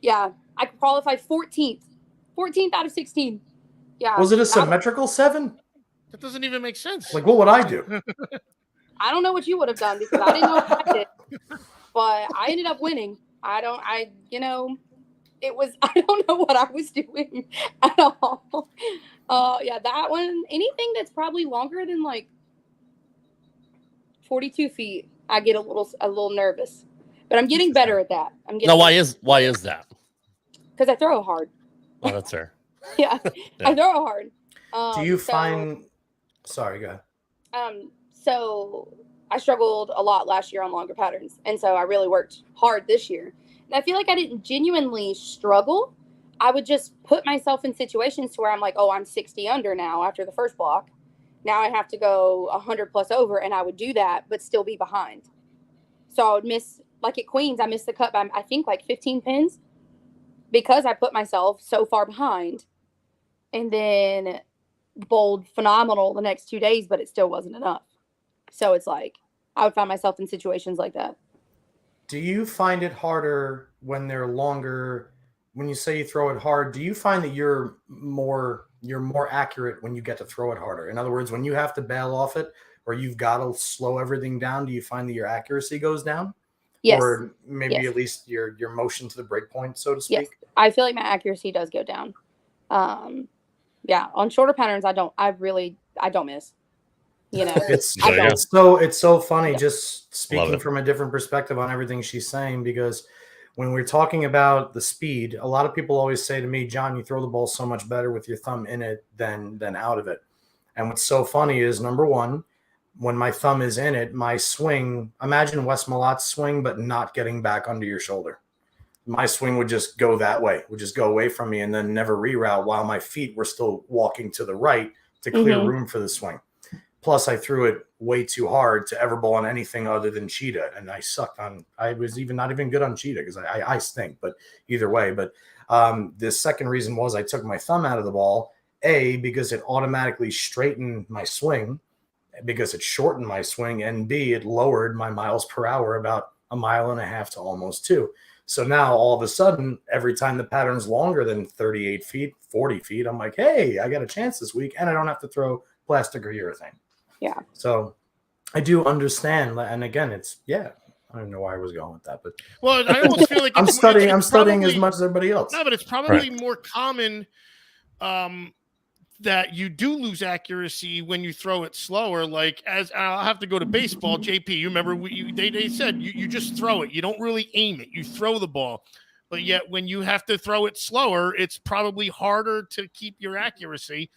Yeah. I qualified 14th out of 16. Yeah. Was it a symmetrical 7? That doesn't even make sense. Like, what would I do? I don't know what you would have done because I didn't know what I did, but I ended up winning. I don't know what I was doing at all. Yeah, that one, anything that's probably longer than like 42 feet, I get a little nervous, but I'm getting better at that. Why is that? Because I throw hard. Oh, that's fair. Yeah, I throw hard. Do you find? Sorry, go ahead. So I struggled a lot last year on longer patterns, and so I really worked hard this year. And I feel like I didn't genuinely struggle. I would just put myself in situations to where I'm like, oh, I'm 60 under now after the first block. Now I have to go 100 plus over, and I would do that, but still be behind. So I would miss, like at Queens, I missed the cut by, I think, like 15 pins because I put myself so far behind. And then bowled phenomenal the next 2 days, but it still wasn't enough. So it's like I would find myself in situations like that. Do you find it harder when they're longer? When you say you throw it hard, do you find that you're more you're more accurate when you get to throw it harder. In other words, when you have to bail off it or you've got to slow everything down, do you find that your accuracy goes down? Yes. Or maybe Yes. at least your motion to the break point, so to speak? Yes. I feel like my accuracy does go down. Yeah, on shorter patterns, I don't miss. You know, It's so funny just speaking from a different perspective on everything she's saying, because when we're talking about the speed, a lot of people always say to me, John, you throw the ball so much better with your thumb in it than out of it. And what's so funny is, number one, when my thumb is in it, my swing, imagine Wes Malot's swing, but not getting back under your shoulder. My swing would just go that way, would just go away from me and then never reroute, while my feet were still walking to the right to clear room for the swing. Plus, I threw it way too hard to ever bowl on anything other than cheetah. And I was not even good on cheetah because I stink, but either way. But the second reason was I took my thumb out of the ball, A, because it automatically straightened my swing, because it shortened my swing, and B, it lowered my miles per hour about 1.5 miles to almost 2. So now all of a sudden, every time the pattern's longer than 38 feet, 40 feet, I'm like, hey, I got a chance this week, and I don't have to throw plastic or urethane. Yeah. So I do understand. And again, I don't know why I was going with that, but well, I almost feel like I'm studying as much as everybody else. No, but it's probably more common that you do lose accuracy when you throw it slower. Like, as I'll have to go to baseball, JP, you remember they said you just throw it. You don't really aim it. You throw the ball. But yet when you have to throw it slower, it's probably harder to keep your accuracy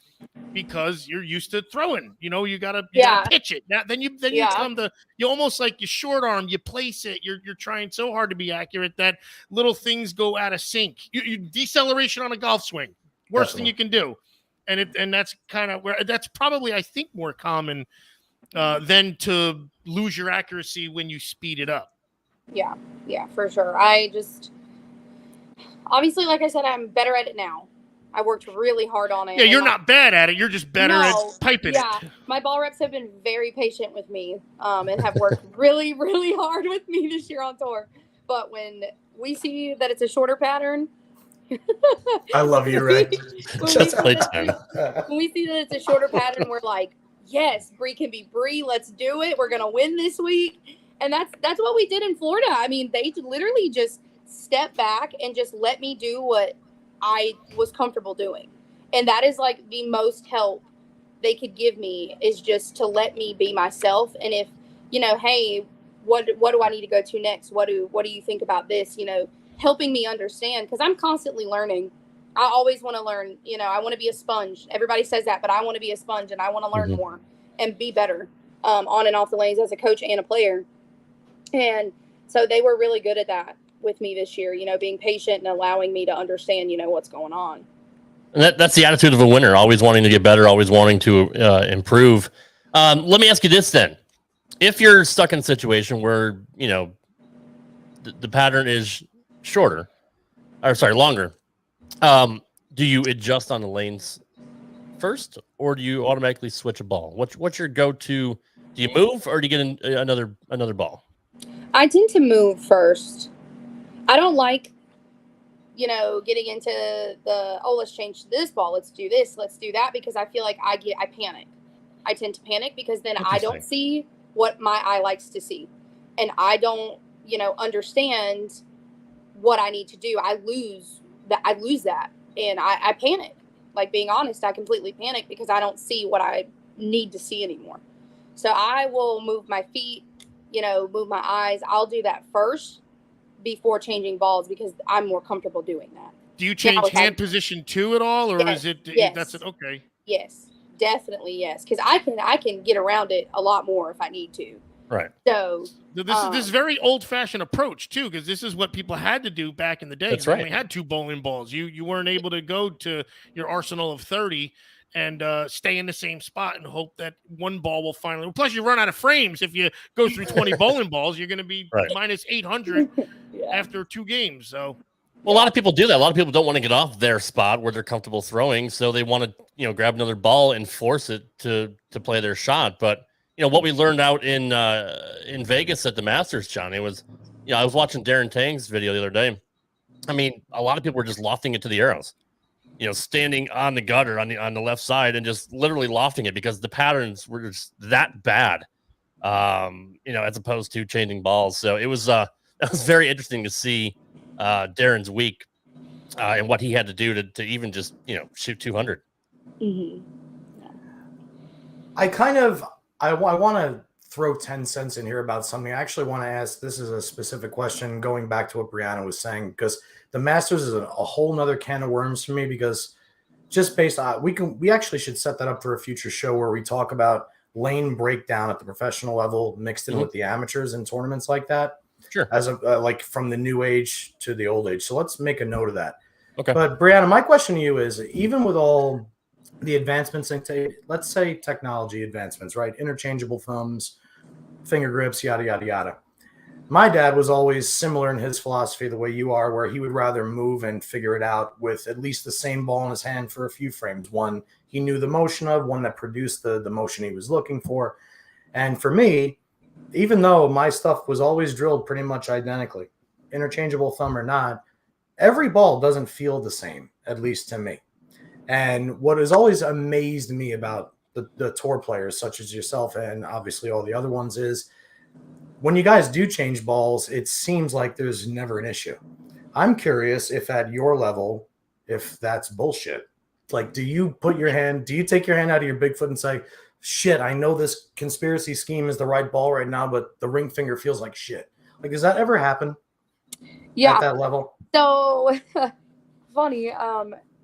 because you're used to throwing. You know, you gotta pitch it. Then you come to, you almost like you short arm, you place it. You're trying so hard to be accurate that little things go out of sync. You deceleration on a golf swing, worst thing you can do. And that's kind of where that's probably, I think, more common than to lose your accuracy when you speed it up. Yeah, for sure. Obviously, like I said, I'm better at it now. I worked really hard on it. Yeah, you're not bad at it. You're just better at piping it. Yeah, my ball reps have been very patient with me and have worked really, really hard with me this year on tour. But when we see that it's a shorter pattern, I love you, Ray. When we see that it's a shorter pattern, we're like, yes, Bree can be Bree. Let's do it. We're gonna win this week. And that's what we did in Florida. I mean, they literally just stepped back and just let me do what I was comfortable doing. And that is like the most help they could give me, is just to let me be myself. And if, hey, what do I need to go to next? What do you think about this? Helping me understand, because I'm constantly learning. I always want to learn. I want to be a sponge. Everybody says that, but I want to be a sponge, and I want to learn more and be better on and off the lanes as a coach and a player. And so they were really good at that with me this year, being patient and allowing me to understand, what's going on. And that's the attitude of a winner, always wanting to get better, always wanting to improve. Let me ask you this then. If you're stuck in a situation where, the pattern is longer, do you adjust on the lanes first, or do you automatically switch a ball? What's your go-to? Do you move, or do you get another ball? I tend to move first. I don't like, getting into let's change this ball. Let's do this. Let's do that. Because I feel like I panic. I tend to panic because then I don't see what my eye likes to see. And I don't, understand what I need to do. I lose that. And I panic. Like, being honest, I completely panic because I don't see what I need to see anymore. So I will move my feet, move my eyes. I'll do that first before changing balls because I'm more comfortable doing that. Do you change hand position too at all, or yes, is it? Yes. That's it. Okay. Yes, definitely yes, because I can get around it a lot more if I need to. Right. So this is very old-fashioned approach too, because this is what people had to do back in the day. That's right. We only had 2 bowling balls. You weren't able to go to your arsenal of 30 and stay in the same spot and hope that one ball will finally. Plus, you run out of frames if you go through 20 bowling balls. You're going to be minus 800 after 2 games. So, well, a lot of people do that. A lot of people don't want to get off their spot where they're comfortable throwing, so they want to, grab another ball and force it to play their shot. But what we learned out in Vegas at the Masters, Johnny, was, I was watching Darren Tang's video the other day. I mean, a lot of people were just lofting it to the arrows. standing on the gutter on the left side and just literally lofting it because the patterns were just that bad, as opposed to changing balls. So it was that was very interesting to see Darren's week and what he had to do to even just shoot 200. Mm-hmm. I want to throw 10 cents in here about something. I actually want to ask, this is a specific question going back to what Breanna was saying, because the Masters is a whole nother can of worms for me, because just based on, we actually should set that up for a future show where we talk about lane breakdown at the professional level mixed in with the amateurs and tournaments like that. Sure. As like from the new age to the old age. So let's make a note of that. Okay. But Breanna, my question to you is, even with all the advancements in, let's say, technology advancements, right? Interchangeable thumbs, finger grips, yada, yada, yada. My dad was always similar in his philosophy the way you are, where he would rather move and figure it out with at least the same ball in his hand for a few frames. One he knew the motion of, one that produced the motion he was looking for. And for me, even though my stuff was always drilled pretty much identically, interchangeable thumb or not, every ball doesn't feel the same, at least to me. And what has always amazed me about the tour players, such as yourself and obviously all the other ones, is when you guys do change balls, it seems like there's never an issue. I'm curious if at your level, if that's bullshit. Like, do you take your hand out of your Bigfoot and say, shit, I know this conspiracy scheme is the right ball right now, but the ring finger feels like shit? Like, does that ever happen? Yeah. At that level? So funny.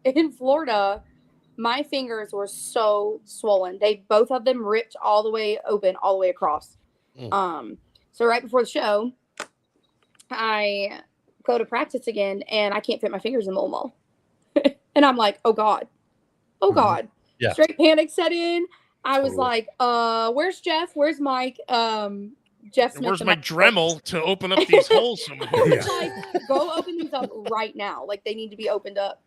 In Florida, my fingers were so swollen. Both of them ripped all the way open, all the way across. So right before the show, I go to practice again, and I can't fit my fingers in the bowling ball. And I'm like, oh God. Yeah. Straight panic set in. I was like, where's Jeff? Where's Mike? Jeff Smith. Where's my Dremel to open up these holes somewhere? Like, go open these up right now. Like, they need to be opened up.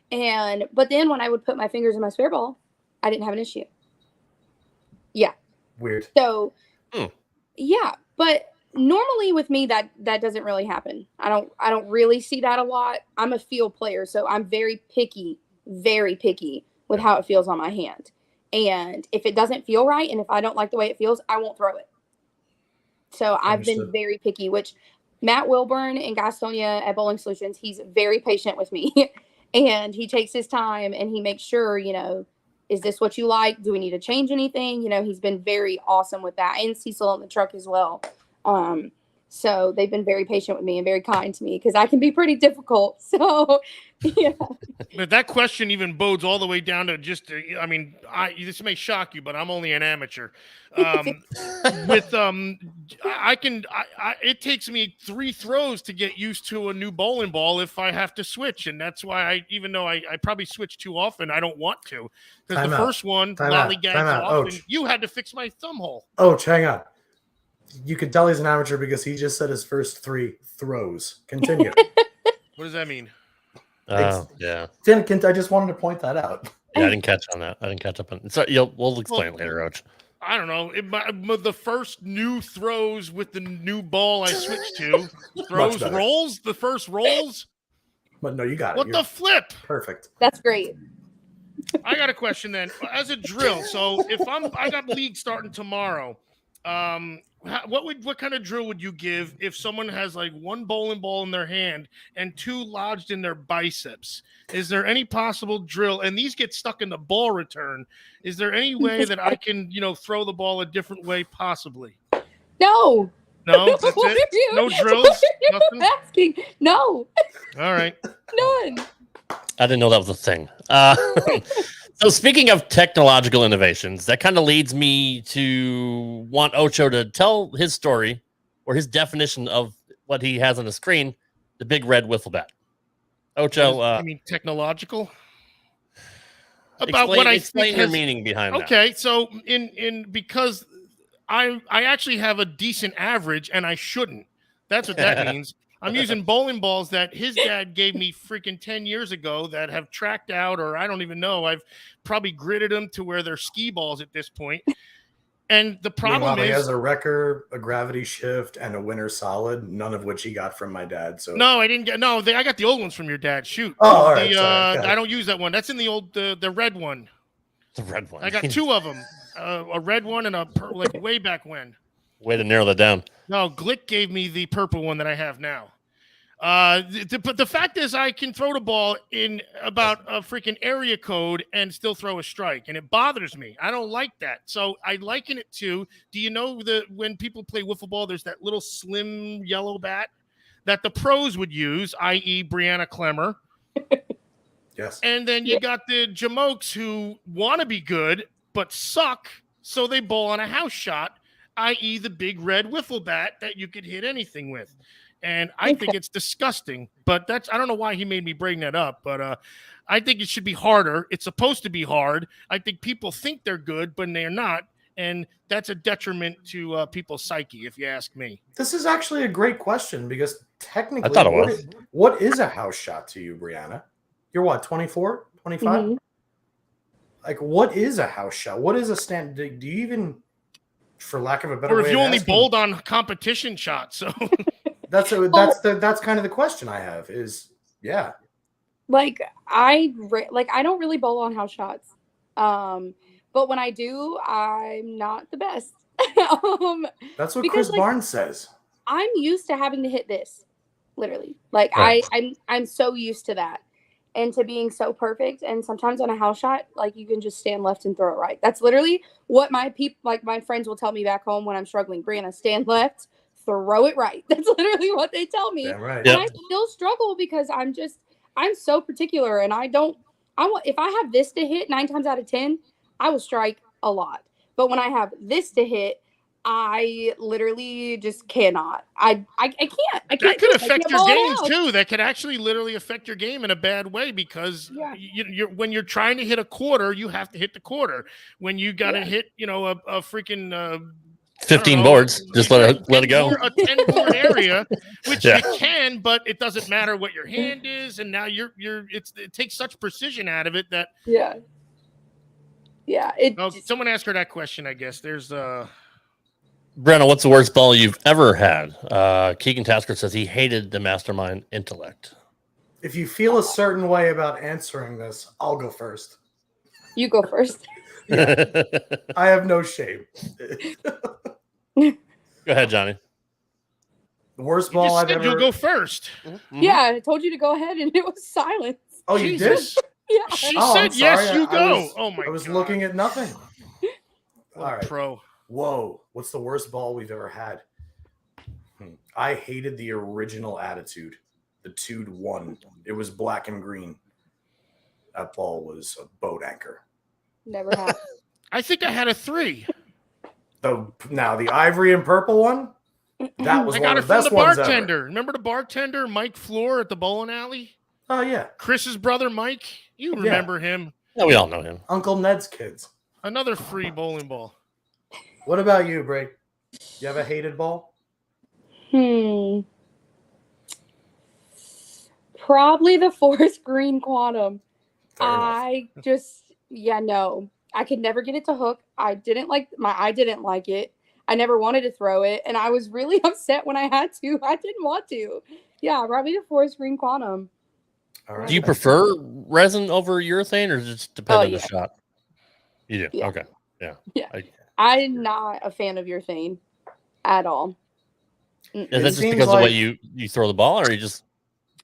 But then when I would put my fingers in my spare ball, I didn't have an issue. Yeah. Weird. So, yeah. But normally with me, that doesn't really happen. I don't really see that a lot. I'm a feel player, so I'm very picky with how it feels on my hand. And if it doesn't feel right, and if I don't like the way it feels, I won't throw it. So I've been very picky, which Matt Wilburn in Gastonia at Bowling Solutions, he's very patient with me. And he takes his time and he makes sure, is this what you like? Do we need to change anything? He's been very awesome with that. And Cecil on the truck as well. So they've been very patient with me and very kind to me because I can be pretty difficult. So, yeah. But that question even bodes all the way down to just, this may shock you, but I'm only an amateur. It takes me 3 throws to get used to a new bowling ball if I have to switch. And that's why even though I probably switch too often, I don't want to. Because the first one lollygags off and you had to fix my thumb hole. Oh, hang on. You can tell he's an amateur because he just said his first 3 throws. Continue. What does that mean? Oh, yeah. I just wanted to point that out. Yeah, I didn't catch on that. I didn't catch up on it. So we'll explain it later, Roach. I don't know. The first new throws with the new ball I switched to. Rolls? The first rolls? But no, you got it. What the flip? Perfect. That's great. I got a question then. As a drill, so if I got league starting tomorrow, what kind of drill would you give if someone has like 1 bowling ball in their hand and 2 lodged in their biceps? Is there any possible drill? And these get stuck in the ball return. Is there any way that I can, throw the ball a different way possibly? No. No, that's it? No drills? Nothing? Asking. No. All right. None. I didn't know that was a thing. So speaking of technological innovations, that kind of leads me to want Ocho to tell his story or his definition of what he has on the screen, the big red wiffle bat. Ocho, I mean technological? About what I explain your meaning behind that. Okay, so because I actually have a decent average and I shouldn't. That's what that means. I'm using bowling balls that his dad gave me freaking 10 years ago that have tracked out, or I don't even know. I've probably gridded them to where they're ski balls at this point. And the problem Meanwhile, he is, has a wrecker, a gravity shift, and a winner solid, none of which he got from my dad. So no, I didn't get. No, I got the old ones from your dad. Shoot. Oh, all right, sorry. I don't use that one. That's in the old the red one. The red one. I got two of them, a red one and like way back when. Way to narrow that down. No, Glick gave me the purple one that I have now. But the fact is, I can throw the ball in about a freaking area code and still throw a strike, and it bothers me. I don't like that. So I liken it to, do you know when people play wiffle ball, there's that little slim yellow bat that the pros would use, i.e. Breanna Clemmer. Yes. And then you got the jamokes who want to be good but suck, so they bowl on a house shot, i.e. the big red wiffle bat that you could hit anything with. And I think it's disgusting, but I don't know why he made me bring that up, but I think it should be harder. It's supposed to be hard. I think people think they're good, but they're not. And that's a detriment to people's psyche, if you ask me. This is actually a great question because technically, I thought it was. What is a house shot to you, Breanna? You're what, 24, 25? Mm-hmm. Like, what is a house shot? What is a stand? Do you even, for lack of a better way, Or if you only asking, bowled on competition shots, so that's kind of the question I have is, yeah. Like I don't really bowl on house shots. But when I do, I'm not the best. That's what Chris Barnes says. I'm used to having to hit this, literally. Like Right. I'm so used to that, and to being so perfect. And sometimes on a house shot, like you can just stand left and throw it right. That's literally what my friends will tell me back home when I'm struggling. Breanna, stand left, throw it right. That's literally what they tell me. Damn right. And I still struggle because I'm so particular, and if I have this to hit 9 times out of 10, I will strike a lot. But when I have this to hit, I literally just cannot. I can't. that could affect your games too. That could actually literally affect your game in a bad way because when you're trying to hit a quarter, you have to hit the quarter. When you got to hit, a freaking 15 boards. Just let it go. A 10-board area, which you can, but it doesn't matter what your hand is, and now it takes such precision out of it that someone asked her that question. I guess there's Breanna, what's the worst ball you've ever had? Keegan Tasker says he hated the mastermind intellect. If you feel a certain way about answering this, I'll go first. You go first. I have no shame. Go ahead, Johnny. The worst ball I've ever. You'll go first. Mm-hmm. Yeah, I told you to go ahead, and it was silence. Oh, you Jesus. did? Yeah. She Oh, said I'm sorry. yes. You go. I was looking at nothing. What All a right. pro. Whoa, what's the worst ball we've ever had? I hated the original attitude, the 2-1. It was black and green. That ball was a boat anchor. Never had. I think I had a 3. Now the ivory and purple one, that was I one got of it the from best the ones bartender. ever. Remember the bartender, Mike Floor at the bowling alley? Oh yeah, Chris's brother, Mike. You remember him? Yeah, we all know him. Uncle Ned's kids. Another free bowling ball. What about you, Bray? You have a hated ball? Probably the forest green quantum. Fair enough. I just, no. I could never get it to hook. I didn't like it. I never wanted to throw it. And I was really upset when I had to. I didn't want to. Yeah, probably the forest green quantum. All right. Do you prefer resin over urethane, or does it just depend on the shot? You do? Yeah. Okay. Yeah. I'm not a fan of urethane at all. Is that just because of the way you throw the ball, or you just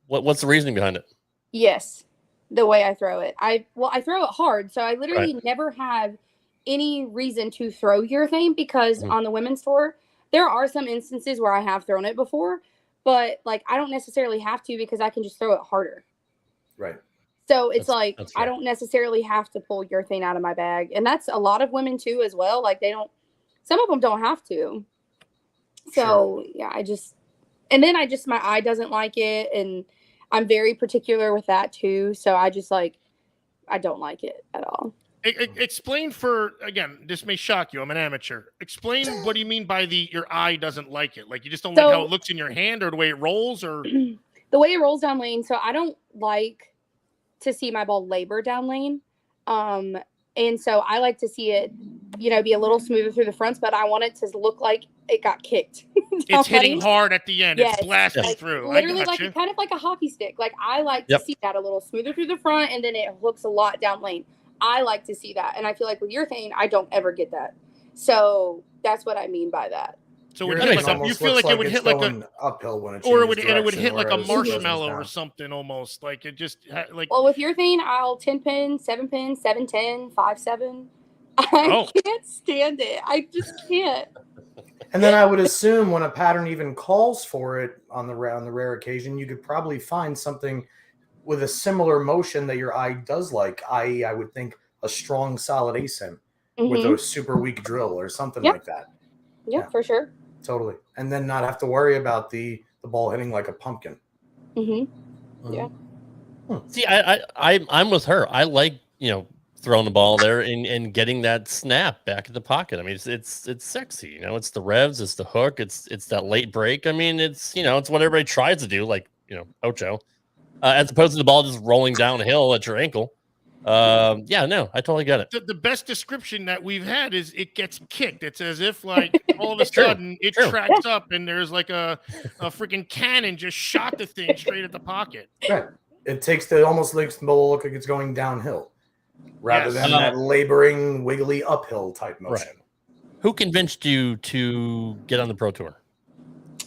what's the reasoning behind it? Yes, the way I throw it. I throw it hard, so I literally never have any reason to throw urethane because on the women's tour, there are some instances where I have thrown it before, but like I don't necessarily have to because I can just throw it harder. Right. So it's that's I don't necessarily have to pull urethane out of my bag. And that's a lot of women too as well. Like some of them don't have to. So my eye doesn't like it. And I'm very particular with that too. So I don't like it at all. Explain again, this may shock you. I'm an amateur. Explain what do you mean by your eye doesn't like it? Like you just don't like how it looks in your hand or the way it rolls or the way it rolls down lane. So I don't like to see my ball labor down lane. And so I like to see it, be a little smoother through the fronts, but I want it to look like it got kicked. It's hitting hard at the end. Yes. It's blasting Like, through. Literally kind of like a hockey stick. Like I like to see that a little smoother through the front, and then it hooks a lot down lane. I like to see that. And I feel like with your thing, I don't ever get that. So that's what I mean by that. So it you feel like it would hit like an uphill when it or it would hit like a marshmallow or something almost. Like it just like. Well, with your thing, I'll 10 pin, 7 pin, 7-10, 5-7. I can't stand it. I just can't. And then I would assume when a pattern even calls for it on the rare occasion, you could probably find something with a similar motion that your eye does like. I would think a strong, solid ASIM with a super weak drill or something like that. Yeah, for sure. Totally. And then not have to worry about the ball hitting like a pumpkin. Yeah. See, I'm with her. I like, throwing the ball there and getting that snap back in the pocket. I mean, it's sexy, it's the revs, it's the hook, it's that late break. I mean, it's what everybody tries to do, like, Ocho, as opposed to the ball just rolling downhill at your ankle. I totally get it. The best description that we've had is it gets kicked. It's as if like all of a sudden it tracks up and there's like a freaking cannon just shot the thing straight at the pocket. Right. It almost makes the ball look like it's going downhill rather than that laboring, wiggly uphill type motion. Right. Who convinced you to get on the Pro Tour?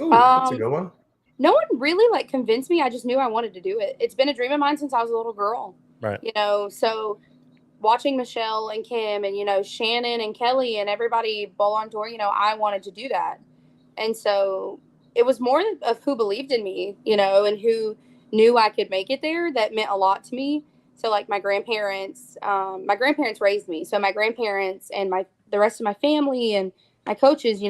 Ooh, that's a good one. No one really convinced me. I just knew I wanted to do it. It's been a dream of mine since I was a little girl. Right. So watching Michelle and Kim and, Shannon and Kelly and everybody bowl on tour, I wanted to do that. And so it was more of who believed in me, and who knew I could make it there. That meant a lot to me. So like my grandparents raised me. So my grandparents and the rest of my family and my coaches,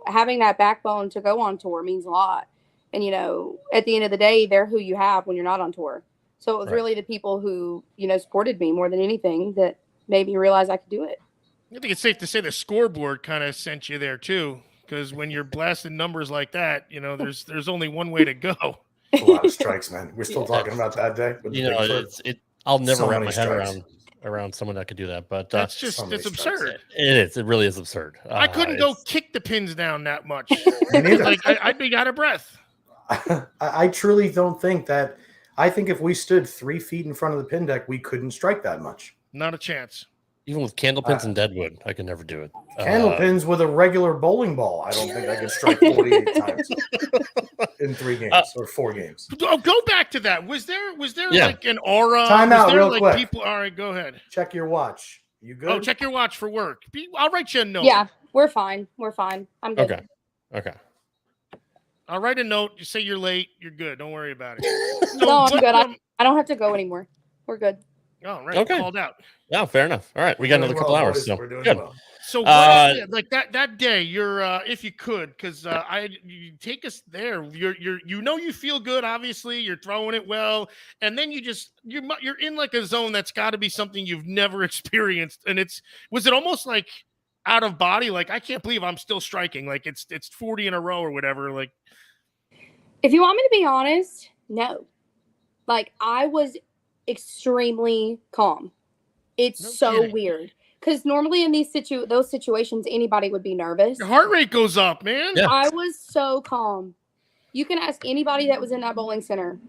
having that backbone to go on tour means a lot. And, at the end of the day, they're who you have when you're not on tour. So it was really the people who, supported me more than anything that made me realize I could do it. I think it's safe to say the scoreboard kind of sent you there too, because when you're blasting numbers like that, there's only one way to go. A lot of strikes, man. We're still talking about that day. I'll never wrap my head around someone that could do that, but that's it's absurd. It is. It really is absurd. I couldn't go kick the pins down that much. Me neither. Like I'd be out of breath. I truly don't think that. I think if we stood 3 feet in front of the pin deck, we couldn't strike that much. Not a chance. Even with candle pins and deadwood, I could never do it. Candle pins with a regular bowling ball, I don't think I could strike 48 times in 3 games or 4 games. Oh, go back to that. Was there like an aura? Time out real quick. People, all right, go ahead. Check your watch. You good? Oh, check your watch for work. I'll write you a note. Yeah, we're fine. I'm good. Okay. I'll write a note. You say you're late. You're good. Don't worry about it. No, I'm good. I don't have to go anymore. We're good. Oh, right. Okay. Called out. Yeah, fair enough. All right. We got another couple hours. So we're doing good. well. So like that day, you're if you could, because you take us there. You feel good. Obviously, you're throwing it well, and then you're in like a zone that's got to be something you've never experienced. And was it almost like out of body? Like I can't believe I'm still striking. Like it's 40 in a row or whatever. Like if you want me to be honest, no. Like I was extremely calm. It's weird. Because normally in those situations, anybody would be nervous. Your heart rate goes up, man. Yeah. I was so calm. You can ask anybody that was in that bowling center.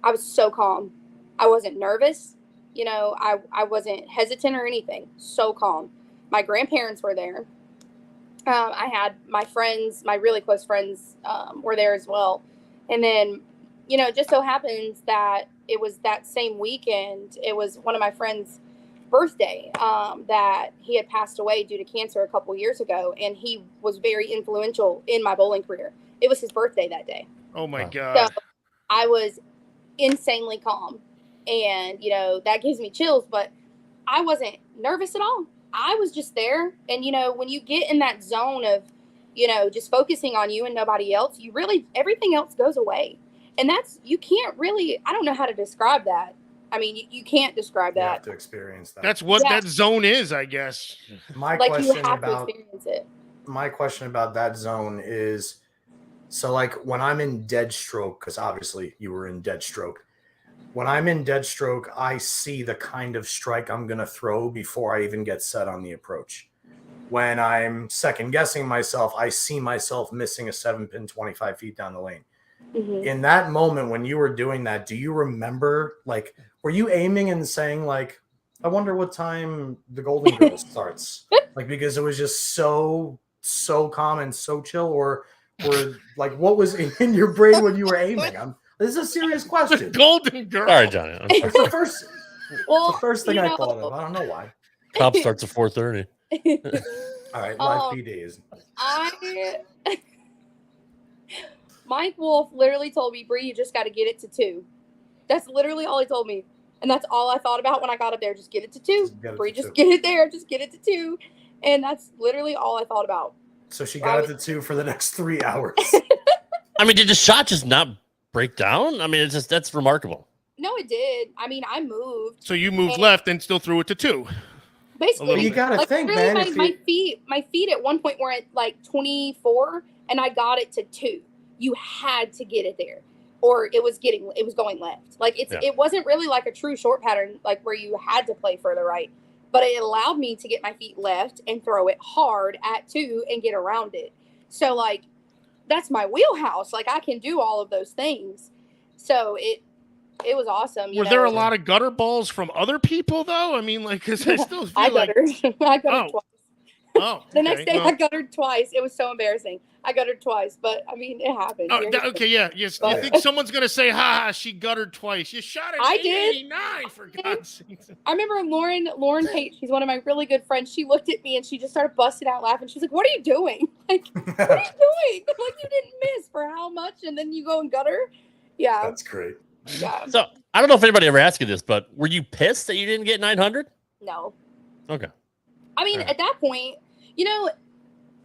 I was so calm. I wasn't nervous. I wasn't hesitant or anything. So calm. My grandparents were there. I had my friends, my really close friends were there as well. And then, it just so happens that it was that same weekend. It was one of my friends' birthday that he had passed away due to cancer a couple years ago, and he was very influential in my bowling career. It was his birthday that day. Oh my God. So I was insanely calm, and that gives me chills, but I wasn't nervous at all. I was just there, and when you get in that zone of just focusing on you and nobody else, everything else goes away. And you can't really, I don't know how to describe that. I mean, you can't describe that. You have to experience that. That's what that zone is, I guess. My question about that zone is, so like when I'm in dead stroke, because obviously you were in dead stroke. When I'm in dead stroke, I see the kind of strike I'm going to throw before I even get set on the approach. when I'm second guessing myself, I see myself missing a 7-pin 25 feet down the lane. Mm-hmm. In that moment when you were doing that, do you remember, like, were you aiming and saying, like, I wonder what time the Golden Girls starts? Like, because it was just so calm and so chill, or like, what was in your brain when you were aiming? This is a serious question. Golden Girl. Sorry, Johnny. It's the first, Well, the first thing you I know- thought of. I don't know why. Cop starts at 4:30. All right, live PD is. Mike Wolf literally told me, Bree, you just got to get it to 2. That's literally all he told me. And that's all I thought about when I got up there. Just get it to 2. Bree, just get it there. Just get it to 2. And that's literally all I thought about. So she got it to 2 for the next 3 hours. I mean, did the shot just not break down? I mean, that's remarkable. No, it did. I mean, I moved. So you moved left and still threw it to 2. Basically, you gotta think, really, man. My feet at one point were at like 24, and I got it to 2. You had to get it there, or it was going left. Like it wasn't really like a true short pattern, like where you had to play further right, but it allowed me to get my feet left and throw it hard at 2 and get around it. So like that's my wheelhouse. Like I can do all of those things. So it was awesome. Were there a lot of gutter balls from other people though? I mean, like, because I still feel I guttered. I guttered twice. Oh, the next day I guttered twice. It was so embarrassing. I guttered twice, but I mean, it happened. Okay, yeah, yes. You think someone's gonna say, "Ha, she guttered twice"? You shot it. I did. 89 for God's sake. I remember Lauren Tate. She's one of my really good friends. She looked at me and she just started busting out laughing. She's like, "What are you doing? Like, what are you doing? Like, you didn't miss for how much, and then you go and gutter." Yeah, that's great. Yeah. So I don't know if anybody ever asked you this, but were you pissed that you didn't get 900? No. Okay. I mean, at that point, you know,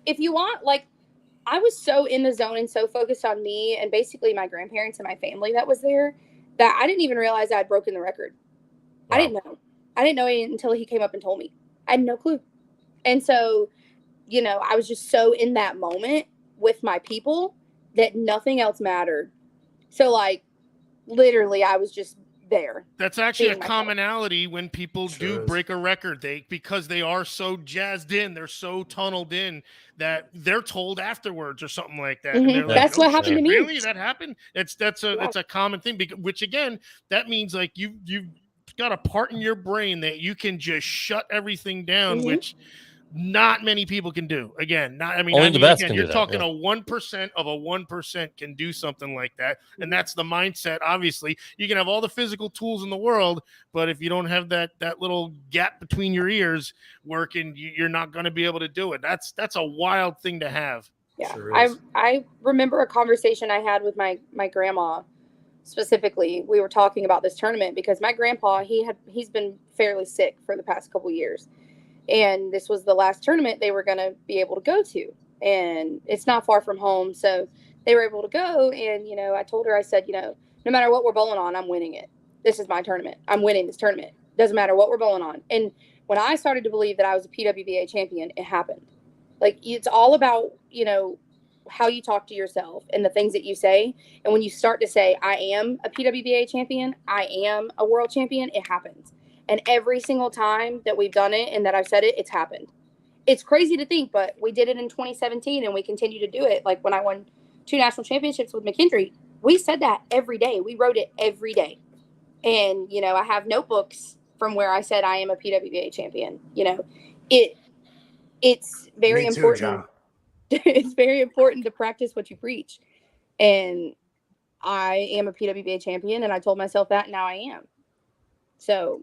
if you want, like, I was so in the zone and so focused on me and basically my grandparents and my family that was there that I didn't even realize I had broken the record. Wow. I didn't know it until he came up and told me. I had no clue. And so, you know, I was just so in that moment with my people that nothing else mattered. So, like, literally, I was just there. That's actually a commonality when people do break a record. Because they are so jazzed in, they're so tunneled in that they're told afterwards or something like that. Mm-hmm. And like, that's what happened to me. Really, that happened? That's a common thing. Which again, that means like you've got a part in your brain that you can just shut everything down, which not many people can do. Again, only the best can you're do talking that, a 1% of a 1% can do something like that. And that's the mindset. Obviously, you can have all the physical tools in the world, but if you don't have that little gap between your ears working, you're not going to be able to do it. That's a wild thing to have. Yeah. Sure I remember a conversation I had with my grandma specifically. We were talking about this tournament because my grandpa, he's been fairly sick for the past couple years. And this was the last tournament they were going to be able to go to. And it's not far from home. So they were able to go. And, you know, I told her, I said, you know, no matter what we're bowling on, I'm winning it. This is my tournament. I'm winning this tournament. Doesn't matter what we're bowling on. And when I started to believe that I was a PWBA champion, it happened. Like, it's all about, you know, how you talk to yourself and the things that you say. And when you start to say, I am a PWBA champion, I am a world champion, it happens. And every single time that we've done it and that I've said it, it's happened. It's crazy to think, but we did it in 2017 and we continue to do it. Like when I won 2 national championships with McKendry, we said that every day. We wrote it every day. And, you know, I have notebooks from where I said I am a PWBA champion. You know, it's very important. It's very important to practice what you preach. And I am a PWBA champion, and I told myself that, and now I am. So,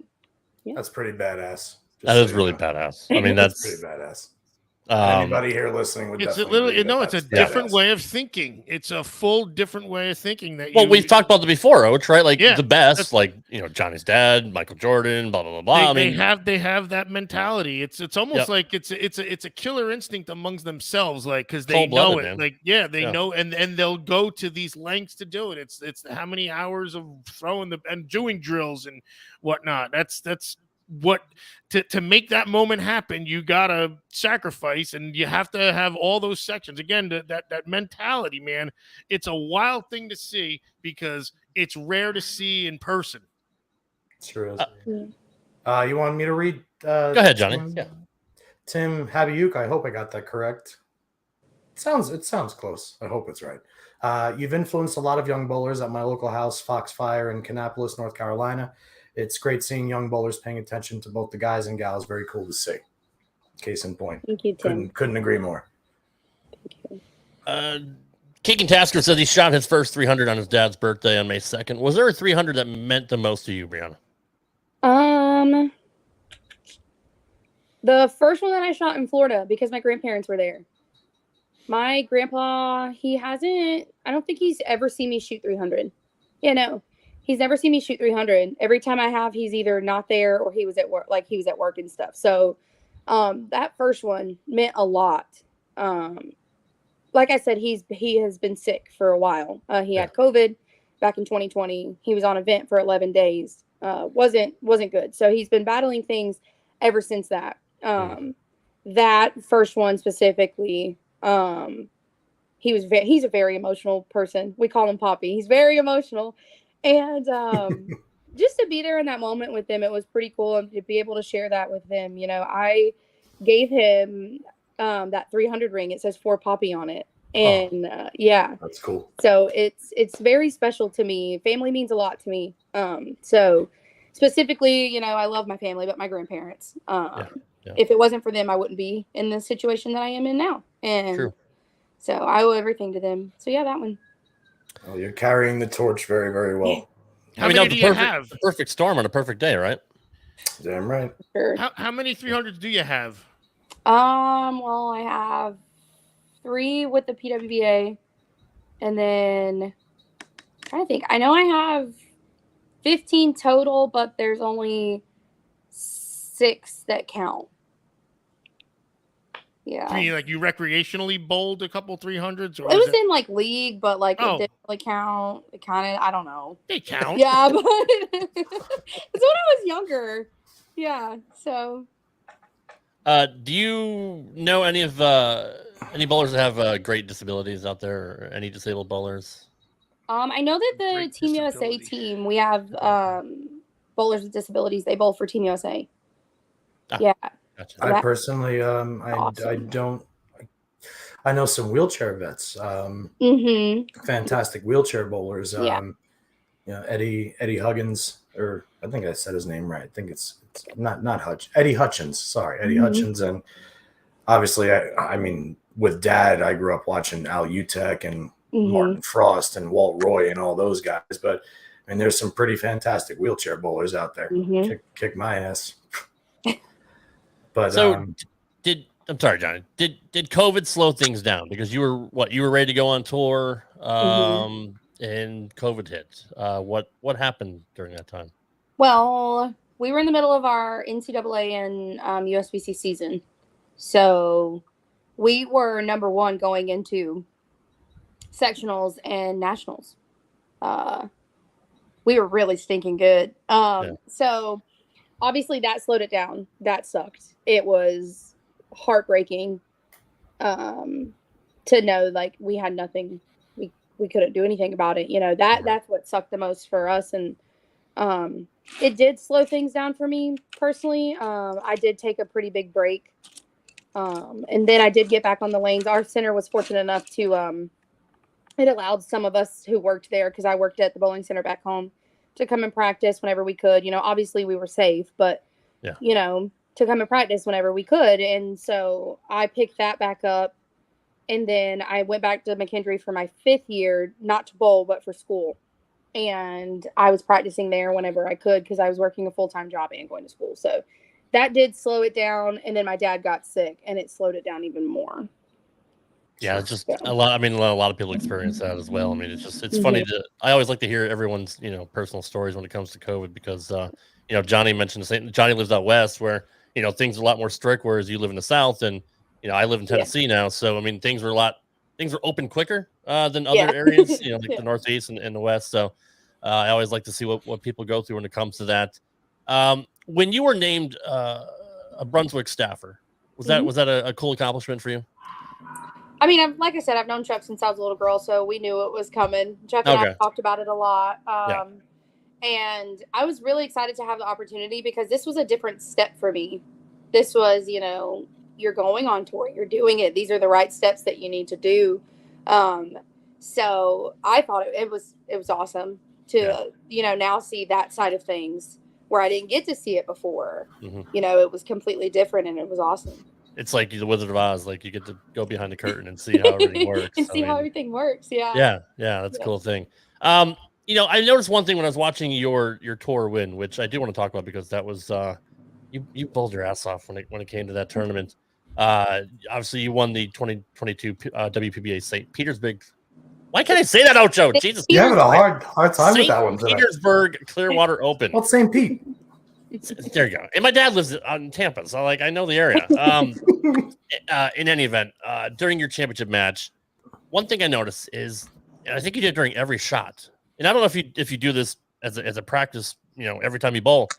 yeah. That's pretty badass. That is really badass. I mean, that's pretty badass. Anybody here listening would definitely it's a different way of thinking. It's a full different way of thinking that we've talked about it before, Oach, right? Like the best, like, you know, Johnny's dad, Michael Jordan, blah blah blah. They have that mentality. It's almost like it's a killer instinct amongst themselves, like because they know it. Man. Like they know, and they'll go to these lengths to do it. It's how many hours of throwing and doing drills and whatnot. That's what to make that moment happen. You gotta sacrifice, and you have to have all those sections again. That mentality, man. It's a wild thing to see because it's rare to see in person. Sure is. You want me to read? Go ahead, Johnny. Yeah. Tim Habiuk. I hope I got that correct. It sounds close. I hope it's right. You've influenced a lot of young bowlers at my local house, Foxfire in Kannapolis, North Carolina. It's great seeing young bowlers paying attention to both the guys and gals. Very cool to see. Case in point. Thank you, Tim. Couldn't agree more. Thank you. Keegan Tasker says he shot his first 300 on his dad's birthday on May 2nd. Was there a 300 that meant the most to you, Breanna? The first one that I shot in Florida because my grandparents were there. My grandpa, I don't think he's ever seen me shoot 300. Yeah, no. He's never seen me shoot 300. Every time I have, he's either not there or he was at work, and stuff. So that first one meant a lot. Like I said, he has been sick for a while. He had COVID back in 2020. He was on a vent for 11 days. Wasn't good. So he's been battling things ever since that. That first one specifically, he's a very emotional person. We call him Poppy. He's very emotional. And just to be there in that moment with him, it was pretty cool. And to be able to share that with him, I gave him that 300 ring. It says for Poppy on it. And that's cool. So it's very special to me. Family means a lot to me. So specifically, I love my family, but my grandparents. If it wasn't for them, I wouldn't be in the situation that I am in now. And True. So I owe everything to them. So yeah, that one. Well, you're carrying the torch very, very well. How many do you have? Perfect storm on a perfect day, right? Damn right. Sure. How many 300s do you have? Well, I have 3 with the PWBA, and then I think I know I have 15 total, but there's only 6 that count. Yeah. So you recreationally bowled a couple 300s? Or it was in league, but it Oh. didn't really count. It kind of, I don't know. They count. Yeah, but it's when I was younger. Yeah, so. Do you know any bowlers that have great disabilities out there, or any disabled bowlers? I know that the Great Team USA team, we have bowlers with disabilities. They bowl for Team USA. Yeah. Gotcha. I personally, awesome. I know some wheelchair vets. Fantastic wheelchair bowlers. Eddie Huggins, or I think I said his name right. I think it's not Hutch. Eddie Hutchins. Sorry, Eddie Hutchins. And obviously, I mean, with Dad, I grew up watching Al Utek and Martin Frost and Walt Roy and all those guys. But I mean, there's some pretty fantastic wheelchair bowlers out there. Kick my ass. But so I'm sorry, Johnny. Did COVID slow things down? Because you were ready to go on tour, and COVID hit. What happened during that time? Well, we were in the middle of our NCAA and USBC season, so we were number 1 going into sectionals and nationals. We were really stinking good. So obviously that slowed it down. That sucked. It was heartbreaking to know we had nothing. We couldn't do anything about it. That's what sucked the most for us. And it did slow things down for me personally. I did take a pretty big break. And then I did get back on the lanes. Our center was fortunate enough to it allowed some of us who worked there, because I worked at the bowling center back home, to come and practice whenever we could. Obviously we were safe, but to come and practice whenever we could. And so I picked that back up. And then I went back to McKendree for my 5th year, not to bowl, but for school. And I was practicing there whenever I could, because I was working a full-time job and going to school. So that did slow it down. And then my dad got sick, and it slowed it down even more. Yeah, it's just a lot. I mean, a lot of people experience that as well. I mean, it's funny I always like to hear everyone's, personal stories when it comes to COVID, because, Johnny mentioned Johnny lives out west where, things are a lot more strict, whereas you live in the South, and, I live in Tennessee now. So, I mean, things were open quicker than other areas, like the Northeast and the West. So I always like to see what people go through when it comes to that. When you were named a Brunswick staffer, was that a cool accomplishment for you? I mean, like I said, I've known Chuck since I was a little girl, so we knew it was coming. Chuck and I talked about it a lot. And I was really excited to have the opportunity, because this was a different step for me. This was, you're going on tour, you're doing it. These are the right steps that you need to do. So I thought it was awesome to, now see that side of things where I didn't get to see it before. It was completely different and it was awesome. It's like the Wizard of Oz. Like you get to go behind the curtain and see how everything works. And see how everything works. Yeah. Yeah. That's a cool thing. I noticed one thing when I was watching your tour win, which I do want to talk about because that was you bowled your ass off when it came to that tournament. Obviously you won the 2022 WPBA St. Petersburg. Why can't I say that, Ocho? Jesus, you're having a hard time with that one. Petersburg Clearwater Open. What's St. Pete? There you go. And my dad lives in Tampa, so I know the area. In any event, during your championship match, one thing I noticed is, and I think you did during every shot, and I don't know if you do this as a practice, every time you bowl.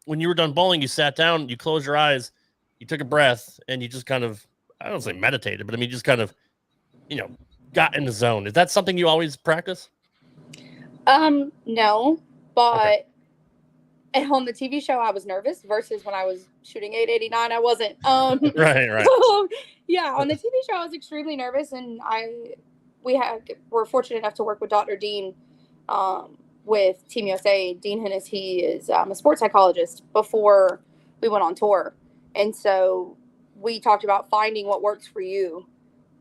When you were done bowling, you sat down, you closed your eyes, you took a breath, and you just kind of, I don't say meditated, but I mean just kind of, got in the zone. Is that something you always practice? No, but on the TV show I was nervous versus when I was shooting 889 I wasn't. Right. So, yeah, on the TV show I was extremely nervous, and we're fortunate enough to work with Dr. Dean with Team USA. Dean Hennis, he is a sports psychologist before we went on tour, and so we talked about finding what works for you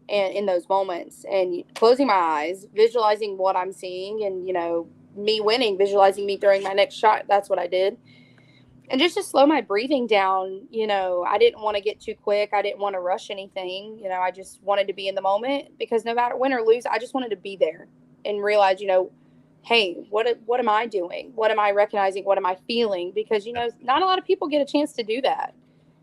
and in those moments, and closing my eyes, visualizing what I'm seeing, and me winning, visualizing me during my next shot. That's what I did. And just to slow my breathing down, I didn't want to get too quick. I didn't want to rush anything. I just wanted to be in the moment, because no matter win or lose, I just wanted to be there and realize, hey, what am I doing? What am I recognizing? What am I feeling? Because, not a lot of people get a chance to do that.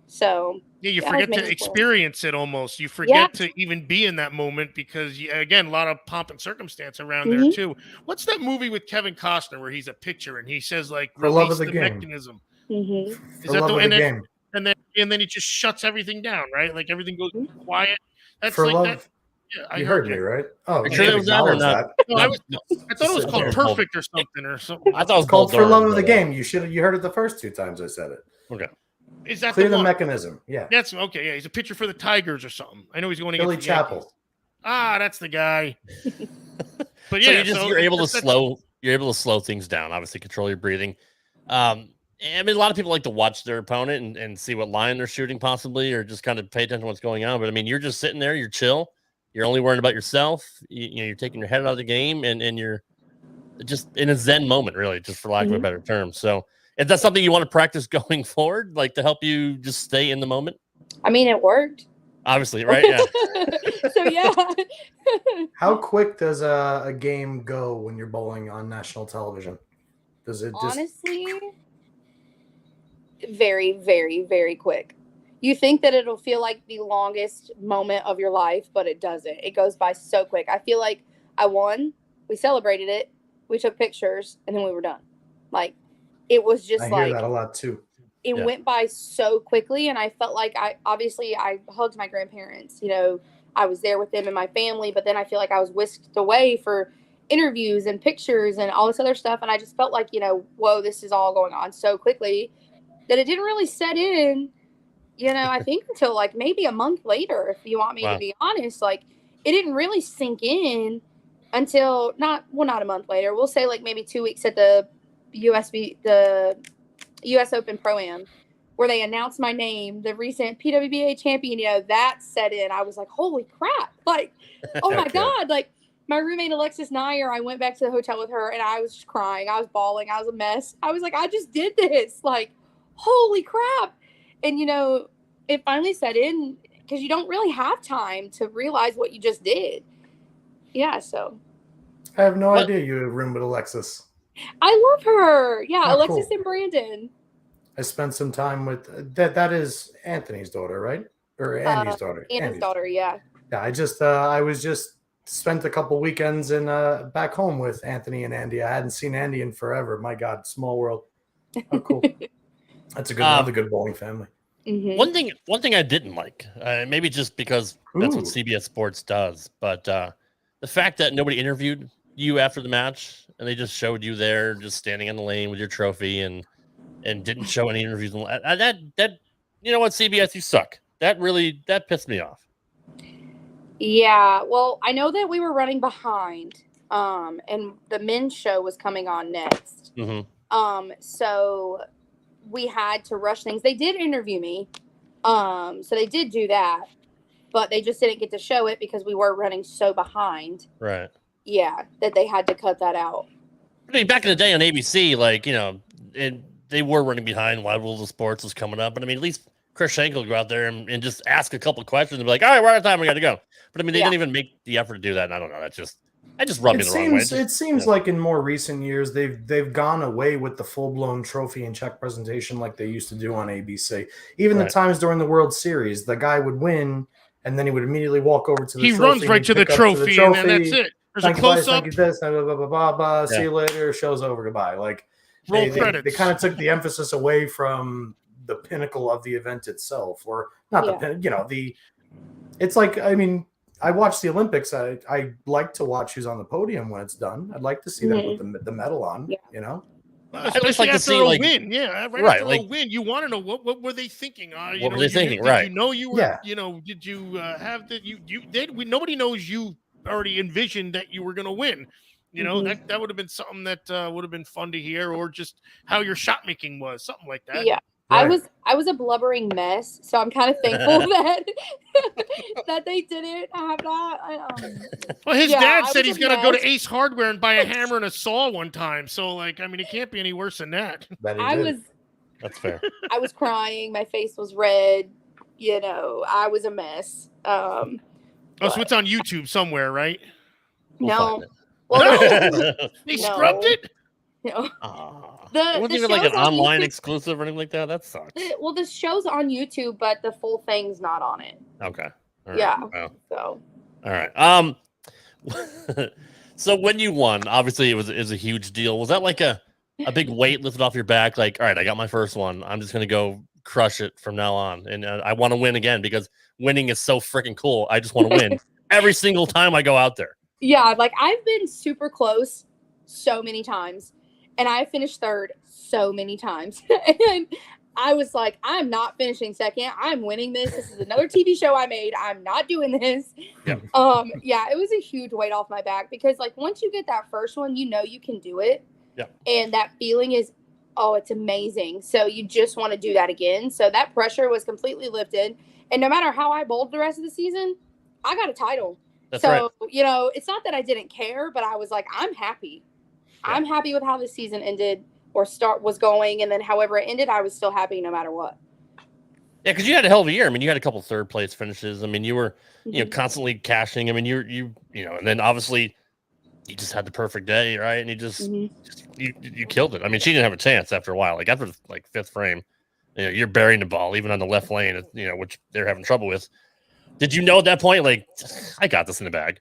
So you forget to experience it almost. You forget to even be in that moment because, again, a lot of pomp and circumstance around there too. What's that movie with Kevin Costner where he's a pitcher and he says For love of the game. mechanism? Is For love of the game. And then he just shuts everything down, right? Like everything goes quiet. That's For like love. that. Yeah, you heard me, right? Oh, sure it was that or not? No, I thought it was called Perfect or something. I thought it was called For Love of the Game. You heard it the first two times I said it. Okay. Is that Clear the mechanism? Yeah. That's okay. Yeah, he's a pitcher for the Tigers or something. I know he's going Billy against Chappell. That's the guy. But so yeah, you're able to slow things down. Obviously, control your breathing. I mean, a lot of people like to watch their opponent and see what line they're shooting, possibly, or just kind of pay attention to what's going on. But I mean, you're just sitting there, you're chill, you're only worrying about yourself. You're taking your head out of the game, and you're just in a zen moment, really, just for lack of a better term. So. Is that something you want to practice going forward, like to help you just stay in the moment? I mean, it worked. Obviously, right? Yeah. So, yeah. How quick does a game go when you're bowling on national television? Does it just... Honestly, very, very, very quick. You think that it'll feel like the longest moment of your life, but it doesn't. It goes by so quick. I feel like I won. We celebrated it. We took pictures, and then we were done. Like, it was just I like hear that a lot too. It went by so quickly, and I felt like I hugged my grandparents. I was there with them and my family, but then I feel like I was whisked away for interviews and pictures and all this other stuff, and I just felt like whoa, this is all going on so quickly that it didn't really set in. I think until like maybe a month later, if you want me to be honest, like it didn't really sink in until not a month later. We'll say like maybe 2 weeks at the US Open Pro-Am, where they announced my name, the recent PWBA champion, that set in. I was like, holy crap. Like, oh my God. Like my roommate, Alexis Nair, I went back to the hotel with her and I was just crying. I was bawling. I was a mess. I was like, I just did this. Like, holy crap. And, it finally set in because you don't really have time to realize what you just did. Yeah. So I have no idea you had a room with Alexis. I love her. Yeah, Oh, Alexis cool. and Brandon. I spent some time with that is Anthony's daughter, right? Or Andy's daughter. Andy's daughter, yeah. Yeah, I was just spent a couple weekends in back home with Anthony and Andy. I hadn't seen Andy in forever. My God, small world. Oh, cool. That's another good bowling family. Mm-hmm. One thing I didn't like, maybe just because that's what CBS Sports does, but the fact that nobody interviewed you after the match and they just showed you there just standing in the lane with your trophy and didn't show any interviews. That you know what, CBS, you suck. that pissed me off. Yeah, well, I know that we were running behind, and the men's show was coming on next. So we had to rush things. They did interview me, so they did do that, but they just didn't get to show it because we were running so behind. Right. Yeah, that they had to cut that out. I mean, back in the day on ABC, like, you know, they were running behind while Rules of Sports was coming up, but I mean, at least Chris Schenkel would go out there and just ask a couple of questions and be like, all right, we're out of time, we got to go. But I mean, they didn't even make the effort to do that. And I don't know. I just rubbed me the wrong way. It seems like in more recent years, they've gone away with the full-blown trophy and check presentation like they used to do on ABC. Even the times during the World Series, the guy would win, and then he would immediately walk over to the trophy. He runs right to the trophy, and then that's it. There's a close-up. Thank you, this, blah, blah, blah, blah, blah. See you later. Show's over. Goodbye. Like, roll credits. They kind of took the emphasis away from the pinnacle of the event itself, or not the pinnacle, you know, it's like, I mean, I watch the Olympics. I like to watch who's on the podium when it's done. I'd like to see them with the medal on, you know. Especially after a win, right after a win, you want to know what were they thinking? What were they thinking? Did you know you were? You know, did you have that? Nobody knows you already envisioned that you were going to win. You know, that would have been something that would have been fun to hear, or just how your shot making was, something like that. Yeah. Right. I was a blubbering mess, so I'm kind of thankful that they didn't have that. Well, his dad said he's going to go to Ace Hardware and buy a hammer and a saw one time. So, like, I mean, it can't be any worse than that. That's fair. I was crying. My face was red. You know, I was a mess. So it's on YouTube somewhere, right? No. Well, they scrubbed it? No. It wasn't even like an online exclusive or anything like that. That sucks. Well, the show's on YouTube, but the full thing's not on it. Okay. Right. Yeah. Well. So. All right. So when you won, obviously it was a huge deal. Was that like a big weight lifted off your back? Like, all right, I got my first one. I'm just gonna go crush it from now on, and I want to win again because winning is so freaking cool. I just want to win every single time I go out there. Yeah, like I've been super close so many times. And I finished third so many times. And I was like, I'm not finishing second. I'm winning this. This is another TV show I made. I'm not doing this. Yeah. Yeah, it was a huge weight off my back because like once you get that first one, you know you can do it. Yeah. And that feeling is, it's amazing. So you just want to do that again. So that pressure was completely lifted. And no matter how I bowled the rest of the season, I got a title. That's so, right. You know, it's not that I didn't care, but I was like, I'm happy. I'm happy with how the season ended or was going. And then however it ended, I was still happy no matter what. Yeah, because you had a hell of a year. I mean, you had a couple third place finishes. I mean, you were, you know, constantly cashing. I mean, you know, and then obviously you just had the perfect day, right? And you just you killed it. I mean, she didn't have a chance after a while. Like after like fifth frame, you know, you're burying the ball even on the left lane, you know, which they're having trouble with. Did you know at that point, like, I got this in the bag?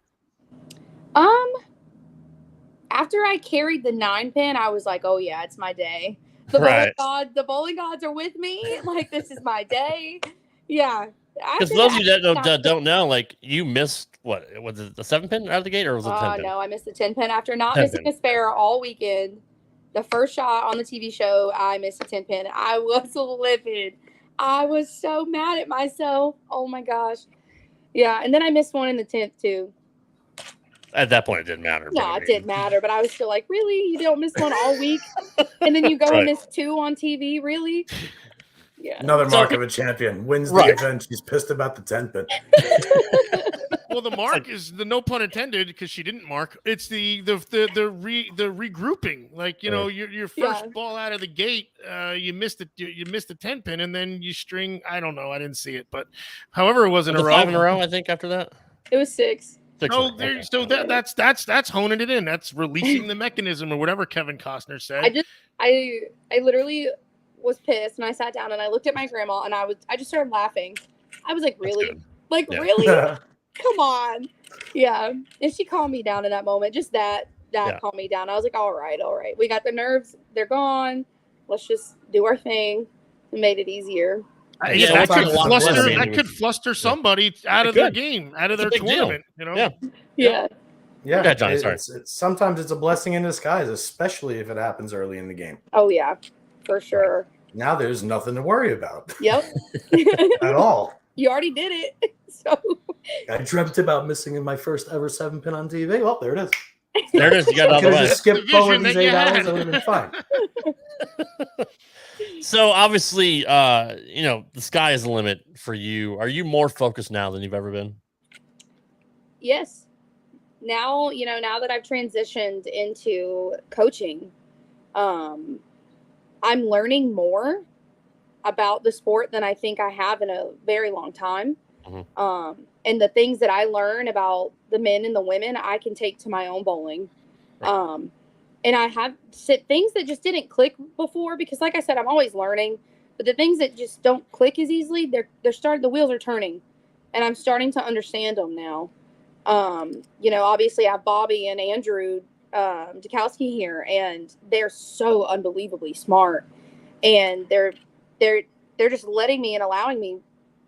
After I carried the 9-pin, I was like, oh, yeah, it's my day. The bowling gods are with me. Like, this is my day. Yeah. Because those of you that don't know, like, you missed, what, was it the 7-pin out of the gate, or was it the 10-pin? No, I missed the 10-pin after not missing a spare all weekend. The first shot on the TV show, I missed a 10-pin. I was livid. I was so mad at myself. Oh, my gosh. Yeah, and then I missed one in the 10th, too. At that point, it didn't matter. No, it didn't matter. But I was still like, really? You don't miss one all week? And then you go and miss two on TV? Really? Yeah. Another mark of a champion. Wins the event. She's pissed about the 10-pin. Well, the mark is the no pun intended because she didn't mark. It's the regrouping. Like, you know, your first ball out of the gate, you missed the 10-pin, and then you string. I don't know. I didn't see it, but however, it was in a row. 5 in a row, I think. After that, it was 6. So that's honing it in. That's releasing the mechanism or whatever Kevin Costner said. I literally was pissed and I sat down and I looked at my grandma and I just started laughing. I was like, really? Like, really? Come on. Yeah. And she calmed me down in that moment. Just that calmed me down. I was like, all right. We got the nerves. They're gone. Let's just do our thing. It made it easier. That could fluster somebody out of their game, out of their tournament. You know? Yeah. Yeah. Johnny, sorry. Sometimes it's a blessing in disguise, especially if it happens early in the game. Oh yeah, for sure. Now there's nothing to worry about. Yep. At all. You already did it. So I dreamt about missing in my first ever 7-pin on TV. Well, there it is. There it is. You got it I out of the could have way. just skipped forward these that you 8 hours. had. I would have been fine. So obviously, the sky is the limit for you. Are you more focused now than you've ever been? yes. Now, now that I've transitioned into coaching, I'm learning more about the sport than I think I have in a very long time. Mm-hmm. And the things that I learn about the men and the women, I can take to my own bowling. Right. And I have said things that just didn't click before, because like I said, I'm always learning, but the things that just don't click as easily, the wheels are turning, and I'm starting to understand them now. Obviously I have Bobby and Andrew Dukowski here, and they're so unbelievably smart, and they're just letting me and allowing me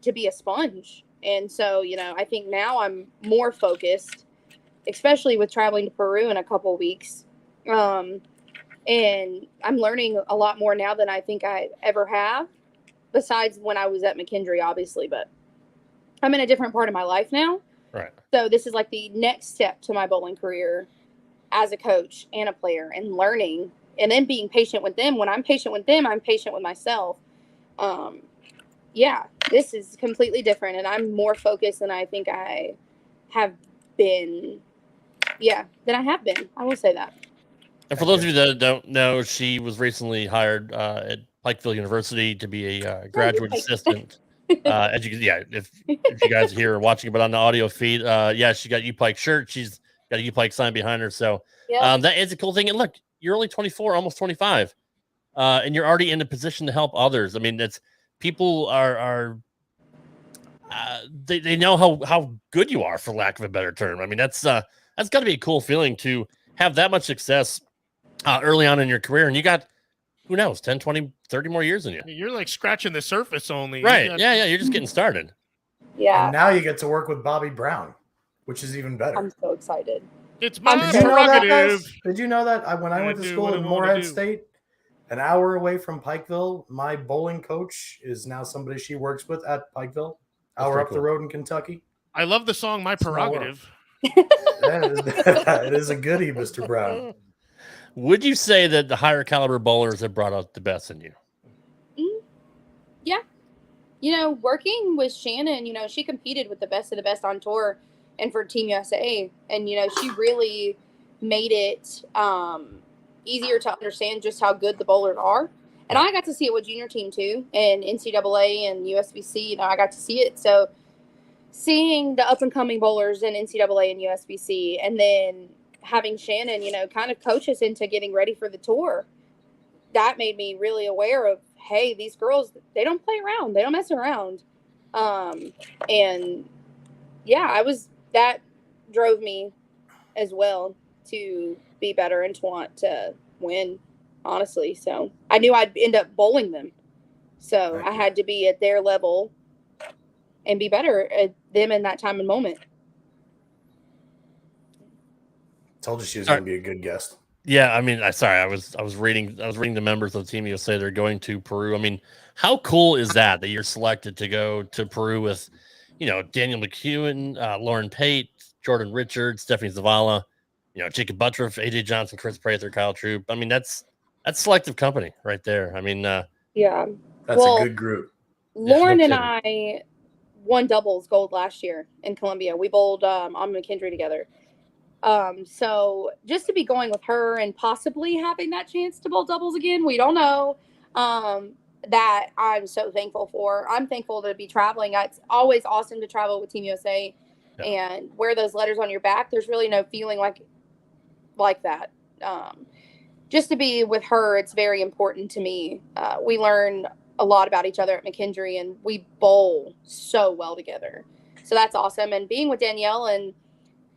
to be a sponge. And so, I think now I'm more focused, especially with traveling to Peru in a couple of weeks. And I'm learning a lot more now than I think I ever have, besides when I was at McKendree, obviously, but I'm in a different part of my life now. Right. So this is like the next step to my bowling career as a coach and a player, and learning, and then being patient with them. When I'm patient with them, I'm patient with myself. This is completely different, and I'm more focused than I think I have been. Than I have been. I will say that. And for those of you that don't know, she was recently hired at Pikeville University to be a graduate assistant. If you guys are here watching, but on the audio feed, she got U-Pike shirt. She's got a U-Pike sign behind her. So that is a cool thing. And look, you're only 24, almost 25, and you're already in a position to help others. I mean, it's people are they know how good you are, for lack of a better term. I mean, that's got to be a cool feeling to have that much success early on in your career, and you got, who knows, 10, 20, 30 more years in you. You're like scratching the surface only. Right. You're just getting started. Yeah. And now you get to work with Bobby Brown, which is even better. I'm so excited. It's my Did you know that, prerogative. guys? Did you know that when I went to school in Moorhead State, an hour away from Pikeville, my bowling coach is now somebody she works with at Pikeville, hour up the road in Kentucky. I love the song My Prerogative. It is a goodie, Mr. Brown. Would you say that the higher caliber bowlers have brought out the best in you? Yeah. Working with Shannon, she competed with the best of the best on tour and for Team USA. And, she really made it easier to understand just how good the bowlers are. And I got to see it with junior team too, and NCAA and USBC, I got to see it. So seeing the up and coming bowlers in NCAA and USBC, and then having Shannon, kind of coach us into getting ready for the tour, that made me really aware of, hey, these girls, they don't play around. They don't mess around. That drove me as well to be better and to want to win, honestly. So I knew I'd end up bowling them. So I had to be at their level and be better at them in that time and moment. Told you she was going to be a good guest. Yeah, I mean, I was reading the members of Team USA. They're going to Peru. I mean, how cool is that you're selected to go to Peru with, Daniel McEwen, Lauren Pate, Jordan Richards, Stephanie Zavala, Jacob Buttriff, AJ Johnson, Chris Prather, Kyle Troop. I mean, that's selective company right there. I mean, that's a good group. Lauren and I won doubles gold last year in Colombia. We bowled on McKendree together. So just to be going with her and possibly having that chance to bowl doubles again, we don't know, that I'm so thankful for. I'm thankful to be traveling. It's always awesome to travel with Team USA and wear those letters on your back. There's really no feeling like that. Just to be with her, it's very important to me. We learn a lot about each other at McKendree, and we bowl so well together. So that's awesome. And being with Danielle, and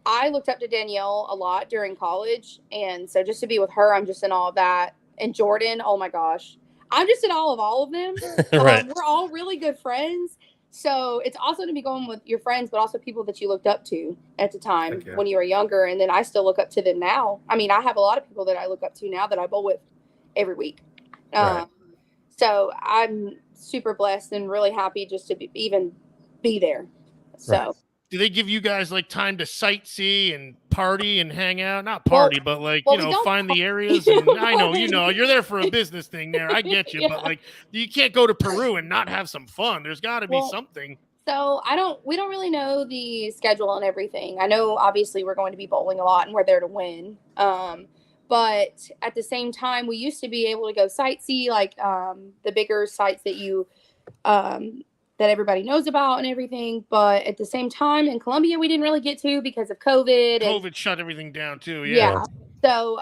I looked up to Danielle a lot during college. And so just to be with her, I'm just in awe of that. And Jordan, oh my gosh, I'm just in awe of all of them. Right. We're all really good friends. So it's awesome to be going with your friends, but also people that you looked up to at the time when you were younger. And then I still look up to them now. I mean, I have a lot of people that I look up to now that I bowl with every week. Right. So I'm super blessed and really happy just to even be there. So. Right. Do they give you guys like time to sightsee and party and hang out? Not party, but like, find the areas. And I know, you're there for a business thing there. I get you. But like, you can't go to Peru and not have some fun. There's got to be something. So we don't really know the schedule and everything. I know obviously we're going to be bowling a lot and we're there to win. But at the same time, we used to be able to go sightsee, like the bigger sites that that everybody knows about and everything. But at the same time, in Colombia, we didn't really get to because of COVID. COVID shut everything down too. Yeah. So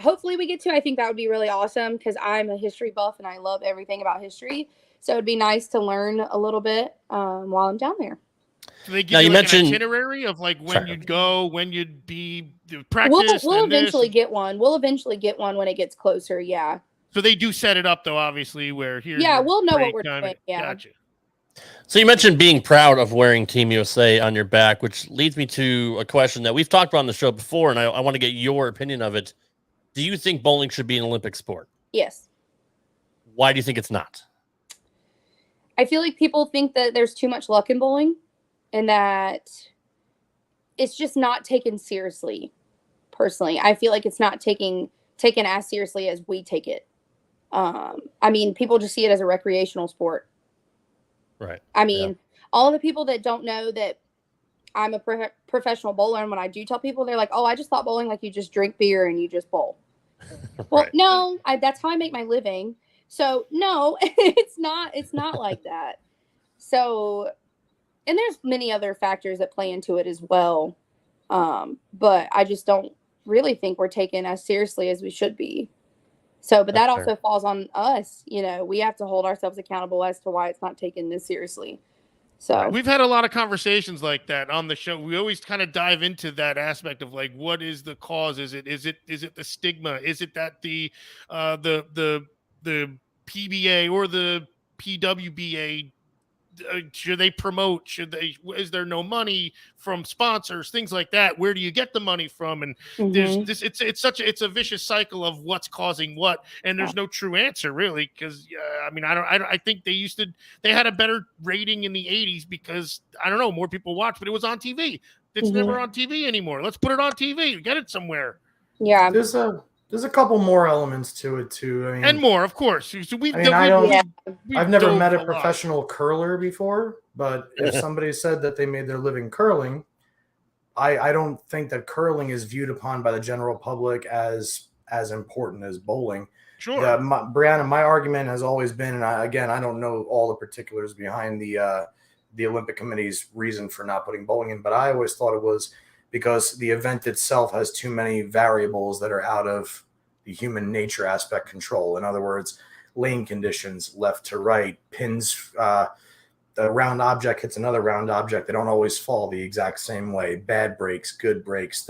hopefully we get to. I think that would be really awesome because I'm a history buff and I love everything about history. So it'd be nice to learn a little bit while I'm down there. So they give you mentioned an itinerary of like when you'd go, when you'd be practice. We'll eventually get one. We'll eventually get one when it gets closer. Yeah. So they do set it up though, obviously, where here. Yeah, we'll know what we're doing. Yeah. Gotcha. So you mentioned being proud of wearing Team USA on your back, which leads me to a question that we've talked about on the show before, and I want to get your opinion of it. Do you think bowling should be an Olympic sport? Yes. Why do you think it's not? I feel like people think that there's too much luck in bowling and that it's just not taken seriously. Personally, I feel like it's not taken as seriously as we take it. I mean, people just see it as a recreational sport. Right. I mean, all the people that don't know that I'm a professional bowler, and when I do tell people, they're like, "Oh, I just thought bowling like you just drink beer and you just bowl." Well, no, that's how I make my living. So no, it's not like that. So, and there's many other factors that play into it as well. But I just don't really think we're taken as seriously as we should be. So, but that also falls on us. We have to hold ourselves accountable as to why it's not taken this seriously. So we've had a lot of conversations like that on the show. We always kind of dive into that aspect of like, what is the cause? Is it the stigma? Is it that the PBA or the PWBA should they promote? Is there no money from sponsors? Things like that. Where do you get the money from? And there's this. It's a vicious cycle of what's causing what, and there's no true answer really. Because I think they had a better rating in the '80s because I don't know, more people watched, but it was on TV. It's never on TV anymore. Let's put it on TV. Get it somewhere. Yeah. There's a couple more elements to it too. I mean, and more, of course. So I've never met a professional curler before, but if somebody said that they made their living curling, I don't think that curling is viewed upon by the general public as important as bowling. Sure. Breanna, my argument has always been, and I don't know all the particulars behind the Olympic Committee's reason for not putting bowling in, but I always thought it was because the event itself has too many variables that are out of the human nature aspect control. In other words, lane conditions, left to right, pins, the round object hits another round object. They don't always fall the exact same way. Bad breaks, good breaks.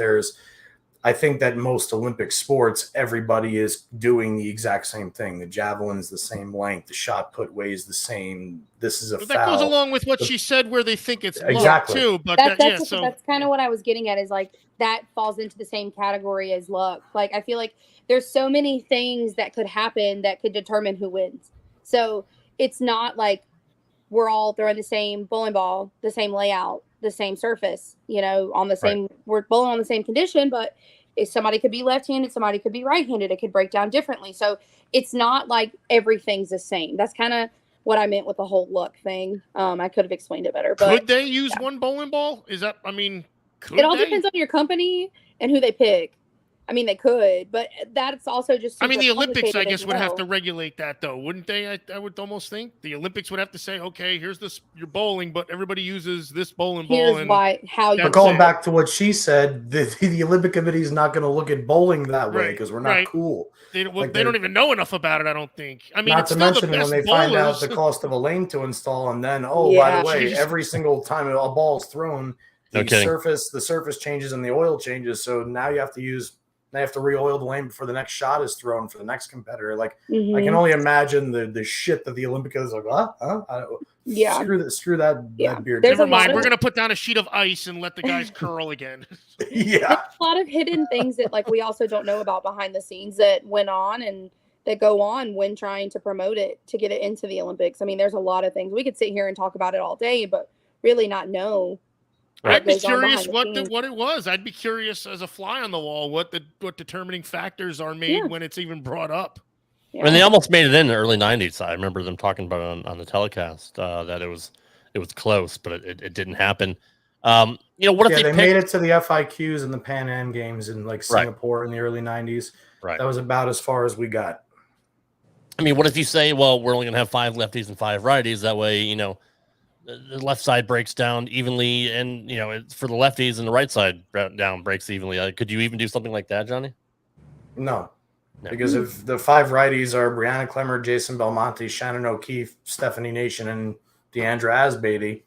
I think that most Olympic sports, everybody is doing the exact same thing. The javelin's the same length. The shot put weighs the same. This is a foul. That goes along with what she said, where they think it's exactly luck too. But that's kind of what I was getting at. Is like that falls into the same category as luck. Like I feel like there's so many things that could happen that could determine who wins. So it's not like we're all throwing the same bowling ball, the same layout, the same surface, on the same, we're bowling on the same condition, but if somebody could be left-handed, somebody could be right-handed, it could break down differently. So it's not like everything's the same. That's kind of what I meant with the whole luck thing. I could have explained it better, but could they use one bowling ball? Is that, it all depends on your company and who they pick. They could, but that's also just. The Olympics, I guess, would have to regulate that, though, wouldn't they? I would almost think the Olympics would have to say, okay, here's your bowling, but everybody uses this bowling ball. But going back to what she said, the Olympic Committee is not going to look at bowling that way because we're not cool. They don't even know enough about it, I don't think. Not to mention when they find out the cost of a lane to install, and then by the way, every single time a ball is thrown, the surface changes and the oil changes. So now they have to re-oil the lane before the next shot is thrown for the next competitor. Like I can only imagine the shit that the Olympic is like. Screw that beard. Never mind. We're gonna put down a sheet of ice and let the guys curl again. Yeah, there's a lot of hidden things that we also don't know about behind the scenes that went on and that go on when trying to promote it to get it into the Olympics. There's a lot of things we could sit here and talk about it all day, but really not know. I'd be goes on curious behind the what it was. I'd be curious as a fly on the wall what determining factors are made when it's even brought up. Yeah. And they almost made it in the early 90s. I remember them talking about it on the telecast that it was close, but it didn't happen. What if they made it to the FIQs and the Pan Am games in like Singapore in the early 90s. Right. That was about as far as we got. I mean, what if you say, well, we're only going to have 5 lefties and 5 righties? That way, the left side breaks down evenly, and for the lefties and the right side down breaks evenly. Could you even do something like that, Johnny? No. Because if the 5 righties are Breanna Clemmer, Jason Belmonte, Shannon O'Keefe, Stephanie Nation, and Deandra Asbeatty,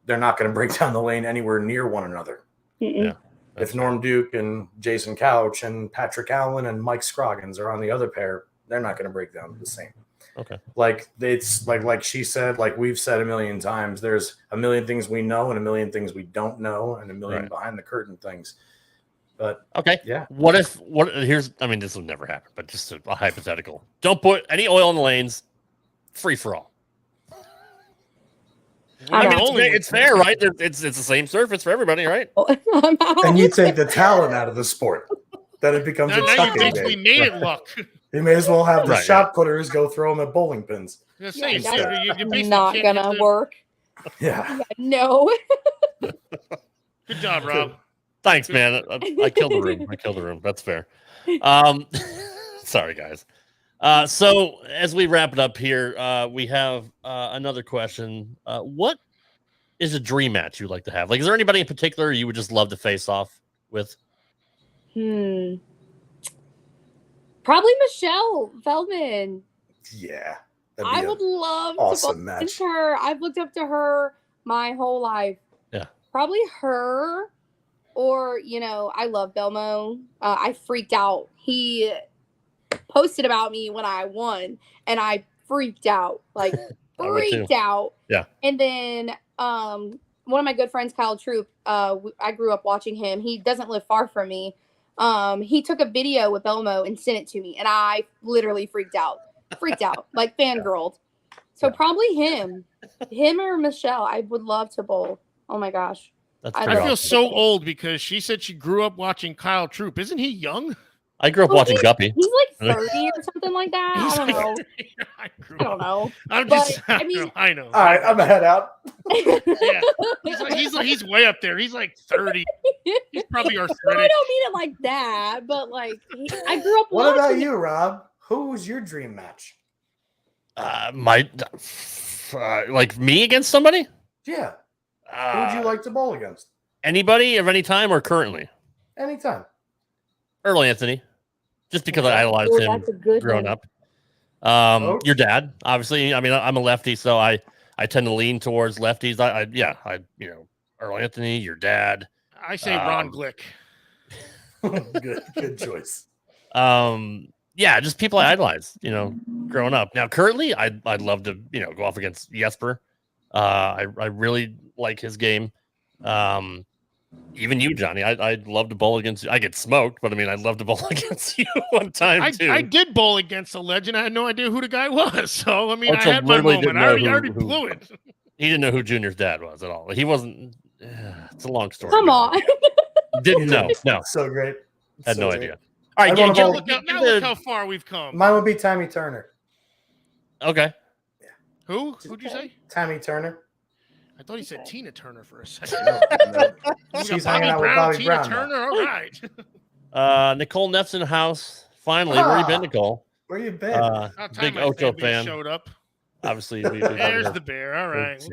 they're not going to break down the lane anywhere near one another. Yeah. If Norm Duke and Jason Couch and Patrick Allen and Mike Scroggins are on the other pair, they're not going to break down the same. Okay. Like it's like she said, like we've said a million times, there's a million things we know and a million things we don't know and a million behind the curtain things. But okay. Yeah. This will never happen, but just a hypothetical. Don't put any oil in the lanes, free for all. It's fair, right? It's the same surface for everybody, right? And you take the talent out of the sport. Then it becomes a chucking game. We made it look. You may as well have the shot putters go throw them at bowling pins. That's not gonna work. Yeah. No. Good job, Rob. Thanks, man. I killed the room. That's fair. Sorry, guys. So as we wrap it up here, we have another question. What is a dream match you'd like to have? Like, is there anybody in particular you would just love to face off with? Probably Michelle Feldman. Yeah. I would love awesome to match. her. I've looked up to her my whole life. Yeah. Probably her, or I love Belmo. I freaked out. He posted about me when I won, and I freaked out. Like freaked out. Yeah. And then one of my good friends, Kyle Troop, I grew up watching him. He doesn't live far from me. He took a video with Belmo and sent it to me, and I literally freaked out, like fangirled. So probably him or Michelle. I would love to bowl. Oh my gosh. I feel so old because she said she grew up watching Kyle Troop. Isn't he young? I grew up watching Guppy. He's like 30 or something like that. I don't know. I know. All right, I'm gonna head out. Yeah. He's way up there. He's like 30. He's probably arthritic. I don't mean it like that, but like I grew up. What about you, Rob? Who was your dream match? Like me against somebody? Yeah. Who would you like to bowl against? Anybody of any time or currently? Anytime. Earl Anthony. Just because I idolized him growing up. Your dad, obviously. I mean, I'm a lefty, so I tend to lean towards lefties. Earl Anthony, your dad. I say Ron Glick. Good choice. Just people I idolize, growing up. Now, currently, I'd love to, go off against Jesper. I really like his game. Even you, Johnny, I'd love to bowl against you. I get smoked, but I'd love to bowl against you one time too. I did bowl against a legend. I had no idea who the guy was. So I had my moment. I already blew it. He didn't know who Junior's dad was at all. He wasn't. It's a long story. Come on. Didn't know. No. So great. Had no idea. All right, look how far we've come. Mine would be Tammy Turner. Okay. Yeah. Who'd you say? Tammy Turner. I thought he said Tina Turner for a second. No. She's hanging out with Bobby Brown. Turner, all right. Nicole Neff's in the house. Finally, where you been, Nicole? Where you been? Big Ocho fan. Showed up. Obviously, there's the bear. All right,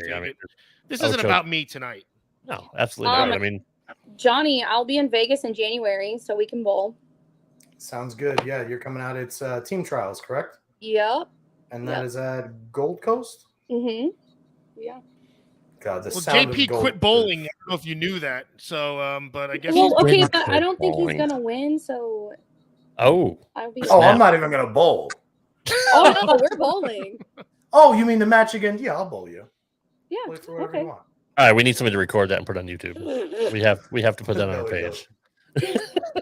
this isn't about me tonight. No, absolutely not. Johnny, I'll be in Vegas in January, so we can bowl. Sounds good. Yeah, you're coming out. It's team trials, correct? Yep. And that is at Gold Coast? Mm-hmm. Yeah. God, JP quit bowling. I don't know if you knew that. So, but I guess. Well, okay, but I don't think he's gonna win. So. Oh. I'm not even gonna bowl. Oh no, we're bowling. Oh, you mean the match again? Yeah, I'll bowl you. Yeah. Play for whatever you want. All right, we need somebody to record that and put it on YouTube. We have to put that on our page.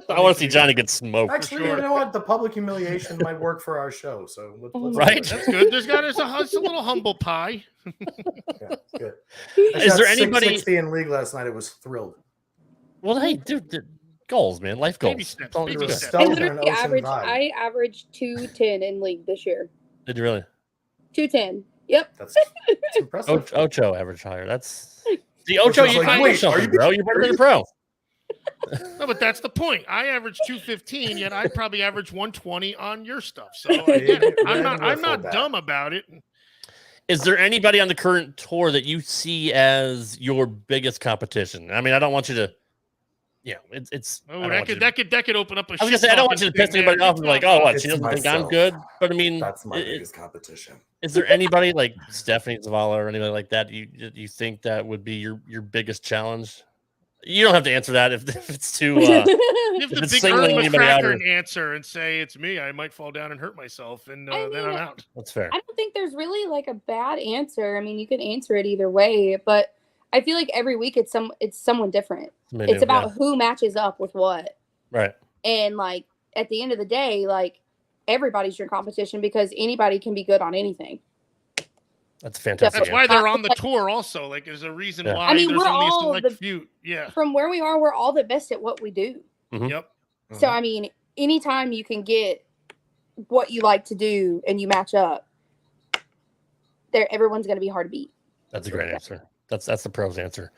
I want to see Johnny get smoked. Actually, you know what? The public humiliation might work for our show. So let's Right? That's good. There's a little humble pie. Yeah, good. Is there anybody 660 in league last night? It was thrilled. Well, hey, dude, goals, man. Life goals. Baby steps, Don't baby do that. steps. I Stellar literally and ocean vibe. I averaged 210 in league this year. Did you really? 210. Yep. That's impressive. Ocho average higher. That's the Ocho. Ocho's You like, like, wait, something, are you bro? You're better than a pro. No, but that's the point. I average 215, yet I probably average 120 on your stuff. So again, I'm not dumb about it. Is there anybody on the current tour that you see as your biggest competition? I mean, I don't want you to. Yeah, it's. Oh, that could open up a. I was gonna say I don't want you to piss anybody off and be like, oh, what? She It's doesn't think I'm myself. good. But I mean, That's my biggest competition. is there anybody like Stephanie Zavala or anybody like that you think that would be your biggest challenge? You don't have to answer that if it's too. If If the it's big singling Irma anybody out cracker or- and answer and say it's me, I might fall down and hurt myself, and I then mean, I'm out. That's fair. I don't think there's really like a bad answer. I mean, you can answer it either way, but I feel like every week it's someone different. Maybe, It's about yeah. who matches up with what. Right. And like at the end of the day, like everybody's your competition because anybody can be good on anything. That's fantastic. That's answer. why they're on the tour. Also, like, there's a reason Yeah. why I mean, there's we're only a all select the- few. Yeah. From where we are, we're all the best at what we do. Mhm. Yep. So I mean, anytime you can get what you like to do and you match up, everyone's going to be hard to beat. That's a great answer. That's the pros answer.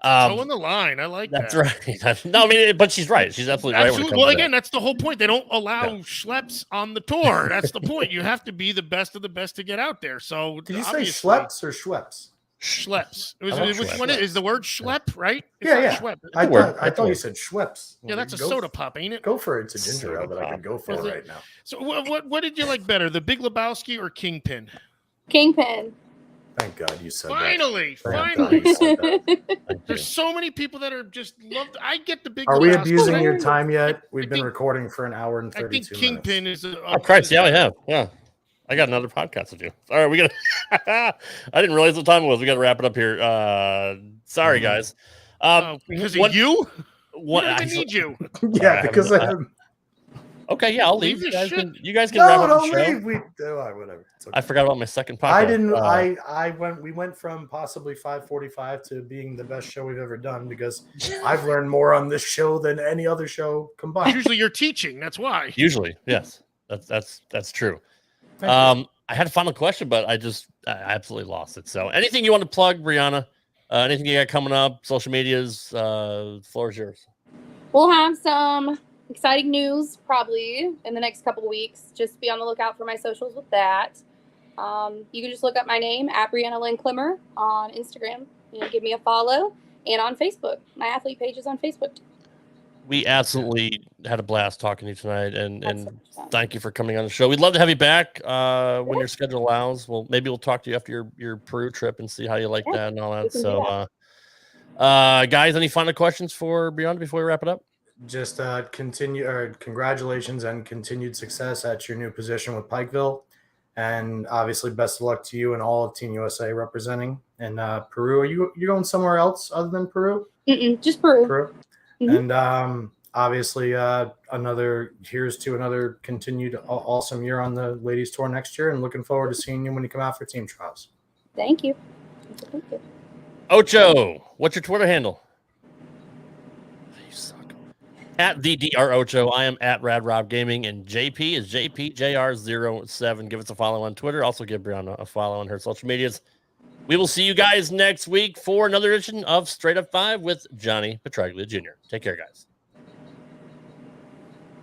Toe in the line. I like That's that. right. No, I mean, but she's right. She's absolutely right. when it Absolutely. comes Well, to again, that. that's the whole point. They don't allow Yeah. schleps on the tour. That's the point. You have to be the best of the best to get out there. So Did you say obviously- schleps or schweppes? Schleps. I love Which Schweppes. one is the word schlep, right? It's Yeah, not yeah. Schwepp. I thought you said schweppes. Yeah, that's a Go- soda pop, ain't it? Go for it. It's a ginger Soda ale that I pop. could go for Is it? right now. So what did you like better, the Big Lebowski or Kingpin? Kingpin. Thank God you said Finally, that. Thank God finally. you said that. Thank you. There's so many people that are just loved. I get the Big Are we Lebowski. abusing your I- time yet? We've I been think- recording for an hour and I 32 think Kingpin minutes. is. Oh Christ! Yeah, we have. Yeah, I got another podcast to do. All right, we got. I didn't realize what time it was. We got to wrap it up here. Sorry, guys. Because what- of you? What? I don't even actually- need you. Yeah, I because haven't- of him. Okay, yeah, I'll Leave leave. your shit. You guys can wrap No, up the don't show. leave. Whatever. It's okay. I forgot about my second podcast. I didn't. Uh, We went from possibly 5:45 to being the best show we've ever done because I've learned more on this show than any other show combined. Usually you're teaching. That's why. Usually, yes, that's true. Thank you. I had a final question, but I absolutely lost it. So, anything you want to plug, Breanna? Anything you got coming up? Social medias. The floor is yours. We'll have some exciting news probably in the next couple of weeks. Just be on the lookout for my socials with that. You can just look up my name at Breanna Clemmer on Instagram. Give me a follow, and on Facebook. My athlete page is on Facebook. We absolutely had a blast talking to you tonight, and That's fun. thank you for coming on the show. We'd love to have you back when your schedule allows. Well, maybe we'll talk to you after your Peru trip and see how you like Yeah, that and all we that. can do So, guys, any final questions for Breanna before we wrap it up? Just congratulations and continued success at your new position with Pikeville, and obviously best of luck to you and all of Team USA representing. And Peru, are you going somewhere else other than Peru? Just Peru. Peru. Mhm. And obviously here's to another continued awesome year on the ladies tour next year, and looking forward to seeing you when you come out for team trials. Thank you. Thank you. Ocho, what's your Twitter handle? You suck. At the DR Ocho. I am at Rad Rob Gaming, and JP is JPJR07. Give us a follow on Twitter. Also give Breanna a follow on her social medias. We will see you guys next week for another edition of Straight Up 5 with Johnny Petraglia Jr. Take care, guys.